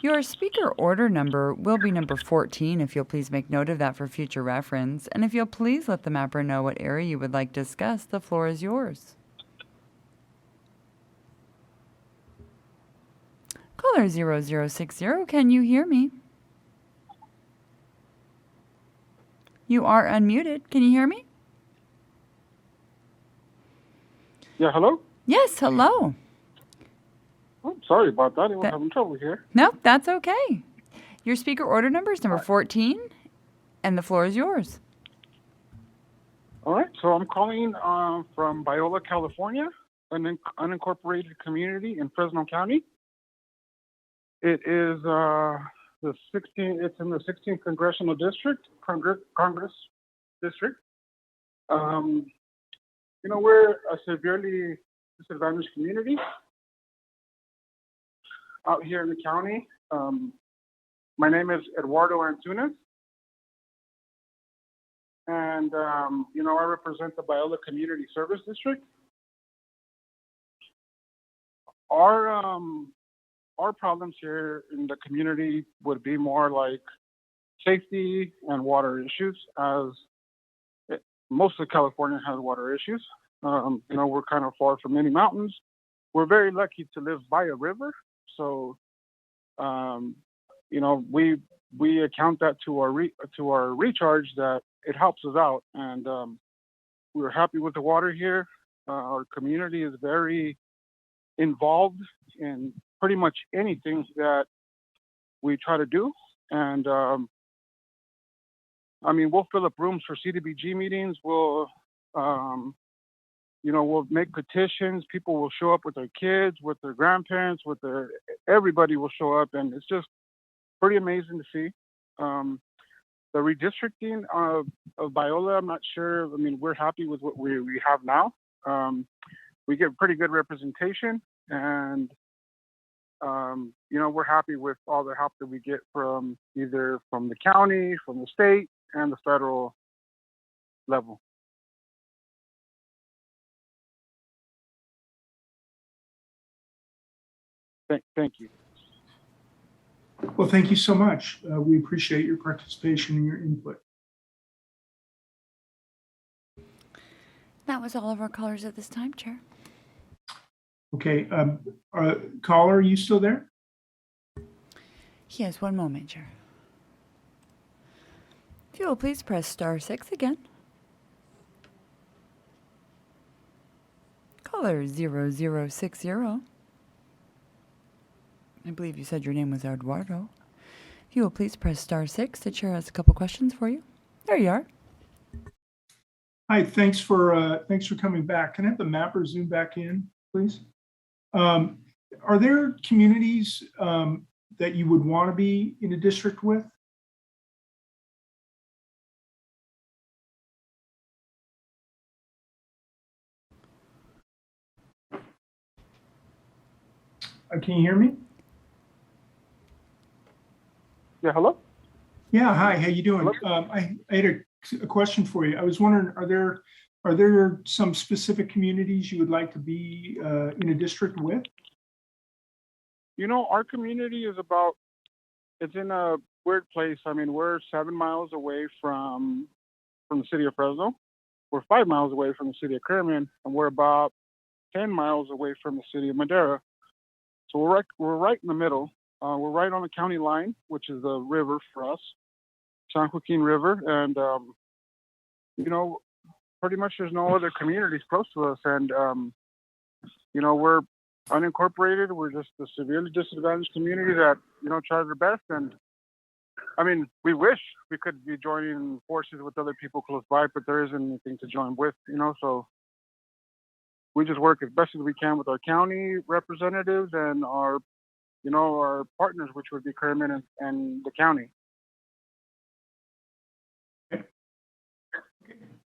your speaker order number will be number 14 if you'll please make note of that for future reference. And if you'll please let the mapper know what area you would like to discuss, the floor is yours. Caller 0060, can you hear me? You are unmuted. Can you hear me? Yeah, hello? Yes, hello. Oh, sorry about that. I was having trouble here. No, that's okay. Your speaker order number is number 14, and the floor is yours. All right, so I'm calling from Biola, California, an unincorporated community in Fresno County. It is it's in the 16th Congressional District, Congress District. We're a severely disadvantaged community out here in the county. My name is Eduardo Antunes, and I represent the Biola Community Service District. Our problems here in the community would be more like safety and water issues, as most of California has water issues. We're kind of far from many mountains. We're very lucky to live by a river, so we account that to our recharge, that it helps us out, and we're happy with the water here. Our community is very involved in pretty much anything that we try to do, and we'll fill up rooms for CDBG meetings. We'll make petitions. People will show up with their kids, with their grandparents, everybody will show up, and it's just pretty amazing to see. The redistricting of Biola, I'm not sure. We're happy with what we have now. We get pretty good representation, and we're happy with all the help that we get from either from the county, from the state, and the federal level. Thank you. Well, thank you so much. We appreciate your participation and your input. That was all of our callers at this time, Chair. Okay, caller, are you still there? Yes, one moment, Chair. If you will please press *6 again. Caller 0060. I believe you said your name was Eduardo. If you will please press *6, the chair has a couple questions for you. There you are. Hi, thanks for coming back. Can I have the mapper zoom back in, please? Are there communities that you would want to be in a district with? Can you hear me? Yeah, hello? Yeah, hi, how you doing? I had a question for you. I was wondering, are there some specific communities you would like to be in a district with? You know, our community is it's in a weird place. I mean, we're 7 miles away from the city of Fresno. We're 5 miles away from the city of Kerman, and we're about 10 miles away from the city of Madera. So we're right in the middle. We're right on the county line, which is the river for us, San Joaquin River. And, you know, pretty much there's no other communities close to us. And, you know, we're unincorporated. We're just a severely disadvantaged community that, you know, tries their best. And, I mean, we wish we could be joining forces with other people close by, but there isn't anything to join with, you know, so we just work as best as we can with our county representatives and our, you know, our partners, which would be Kerman and the county.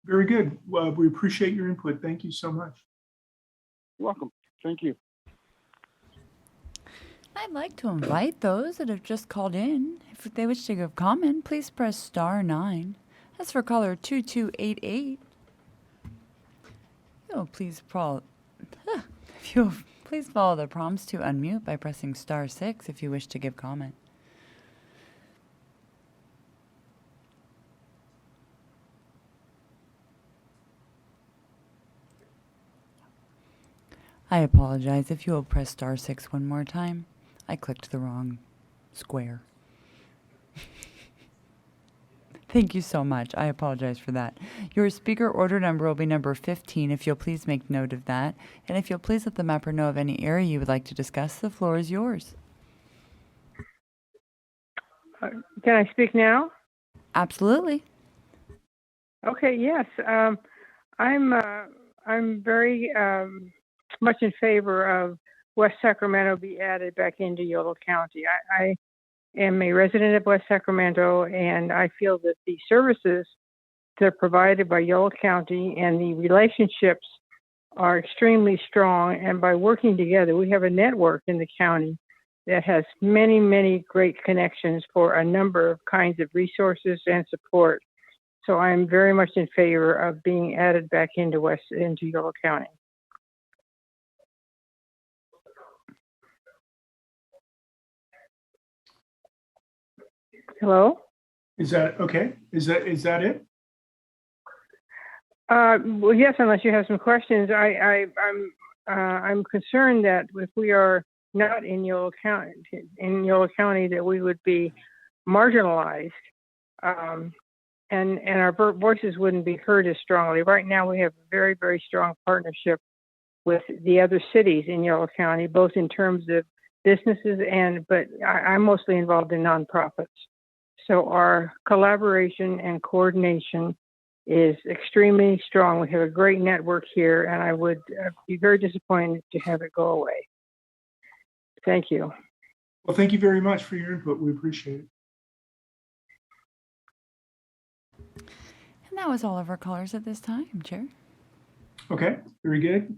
Very good. Well, we appreciate your input. Thank you so much. You're welcome. Thank you. I'd like to invite those that have just called in. If they wish to give comment, please press *9. That's for caller 2288. If you'll please follow the prompts to unmute by pressing *6 if you wish to give comment. I apologize if you will press *6 one more time. I clicked the wrong square. Thank you so much. I apologize for that. Your speaker order number will be number 15, if you'll please make note of that. And if you'll please let the mapper know of any area you would like to discuss, the floor is yours. Can I speak now? Absolutely. Okay, yes. I'm very much in favor of West Sacramento be added back into Yolo County. I am a resident of West Sacramento, and I feel that the services that are provided by Yolo County and the relationships are extremely strong. And by working together, we have a network in the county that has many, many great connections for a number of kinds of resources and support. So I'm very much in favor of being added back into Yolo County. Hello? Is that okay? Is that it? Well, yes, unless you have some questions. I'm concerned that if we are not in Yolo County, that we would be marginalized, and our voices wouldn't be heard as strongly. Right now, we have a very, very strong partnership with the other cities in Yolo County, both in terms of businesses but I'm mostly involved in nonprofits. So our collaboration and coordination is extremely strong. We have a great network here, and I would be very disappointed to have it go away. Thank you. Well, thank you very much for your input. We appreciate it. And that was all of our callers at this time, Chair. Okay, very good.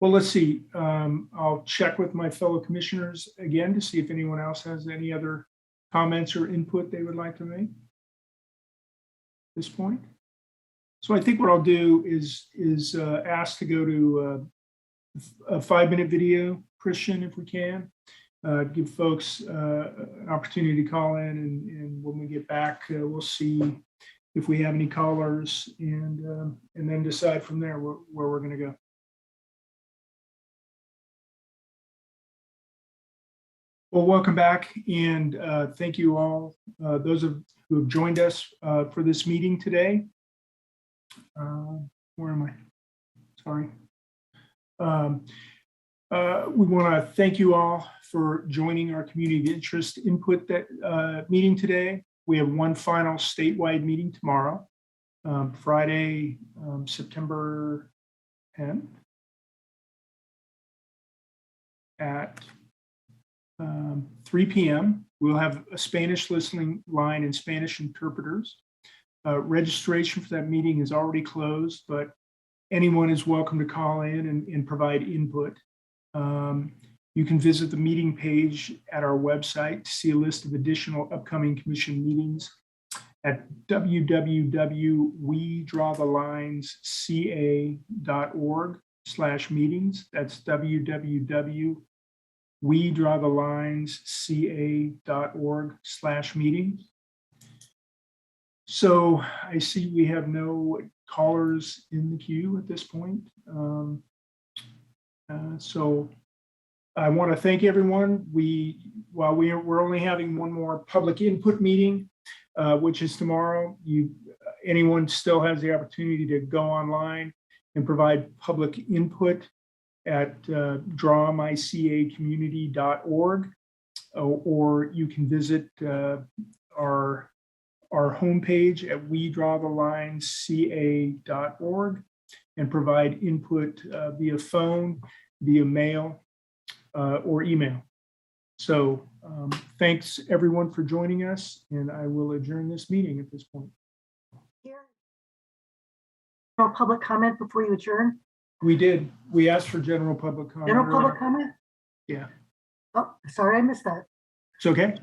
Well, let's see. I'll check with my fellow commissioners again to see if anyone else has any other comments or input they would like to make at this point. So I think what I'll do is ask to go to a 5-minute video, Christian, if we can, give folks an opportunity to call in, and when we get back, we'll see if we have any callers, and then decide from there where we're going to go. Well, welcome back, and thank you all, those who have joined us for this meeting today. Where am I? Sorry. We want to thank you all for joining our community interest input meeting today. We have one final statewide meeting tomorrow, Friday, September 10th at 3 p.m. We'll have a Spanish listening line and Spanish interpreters. Registration for that meeting is already closed, but anyone is welcome to call in and provide input. You can visit the meeting page at our website to see a list of additional upcoming commission meetings at www.wedrawthelinesca.org/meetings. That's www.wedrawthelinesca.org/meetings. So I see we have no callers in the queue at this point. So I want to thank everyone. While we're only having one more public input meeting, which is tomorrow, anyone still has the opportunity to go online and provide public input at drawmycacommunity.org, or you can visit our homepage at wedrawthelinesca.org and provide input via phone, via mail, or email. So thanks everyone for joining us, and I will adjourn this meeting at this point. No public comment before you adjourn? We did. We asked for general public comment. General public comment? Yeah. Oh, sorry, I missed that. It's okay.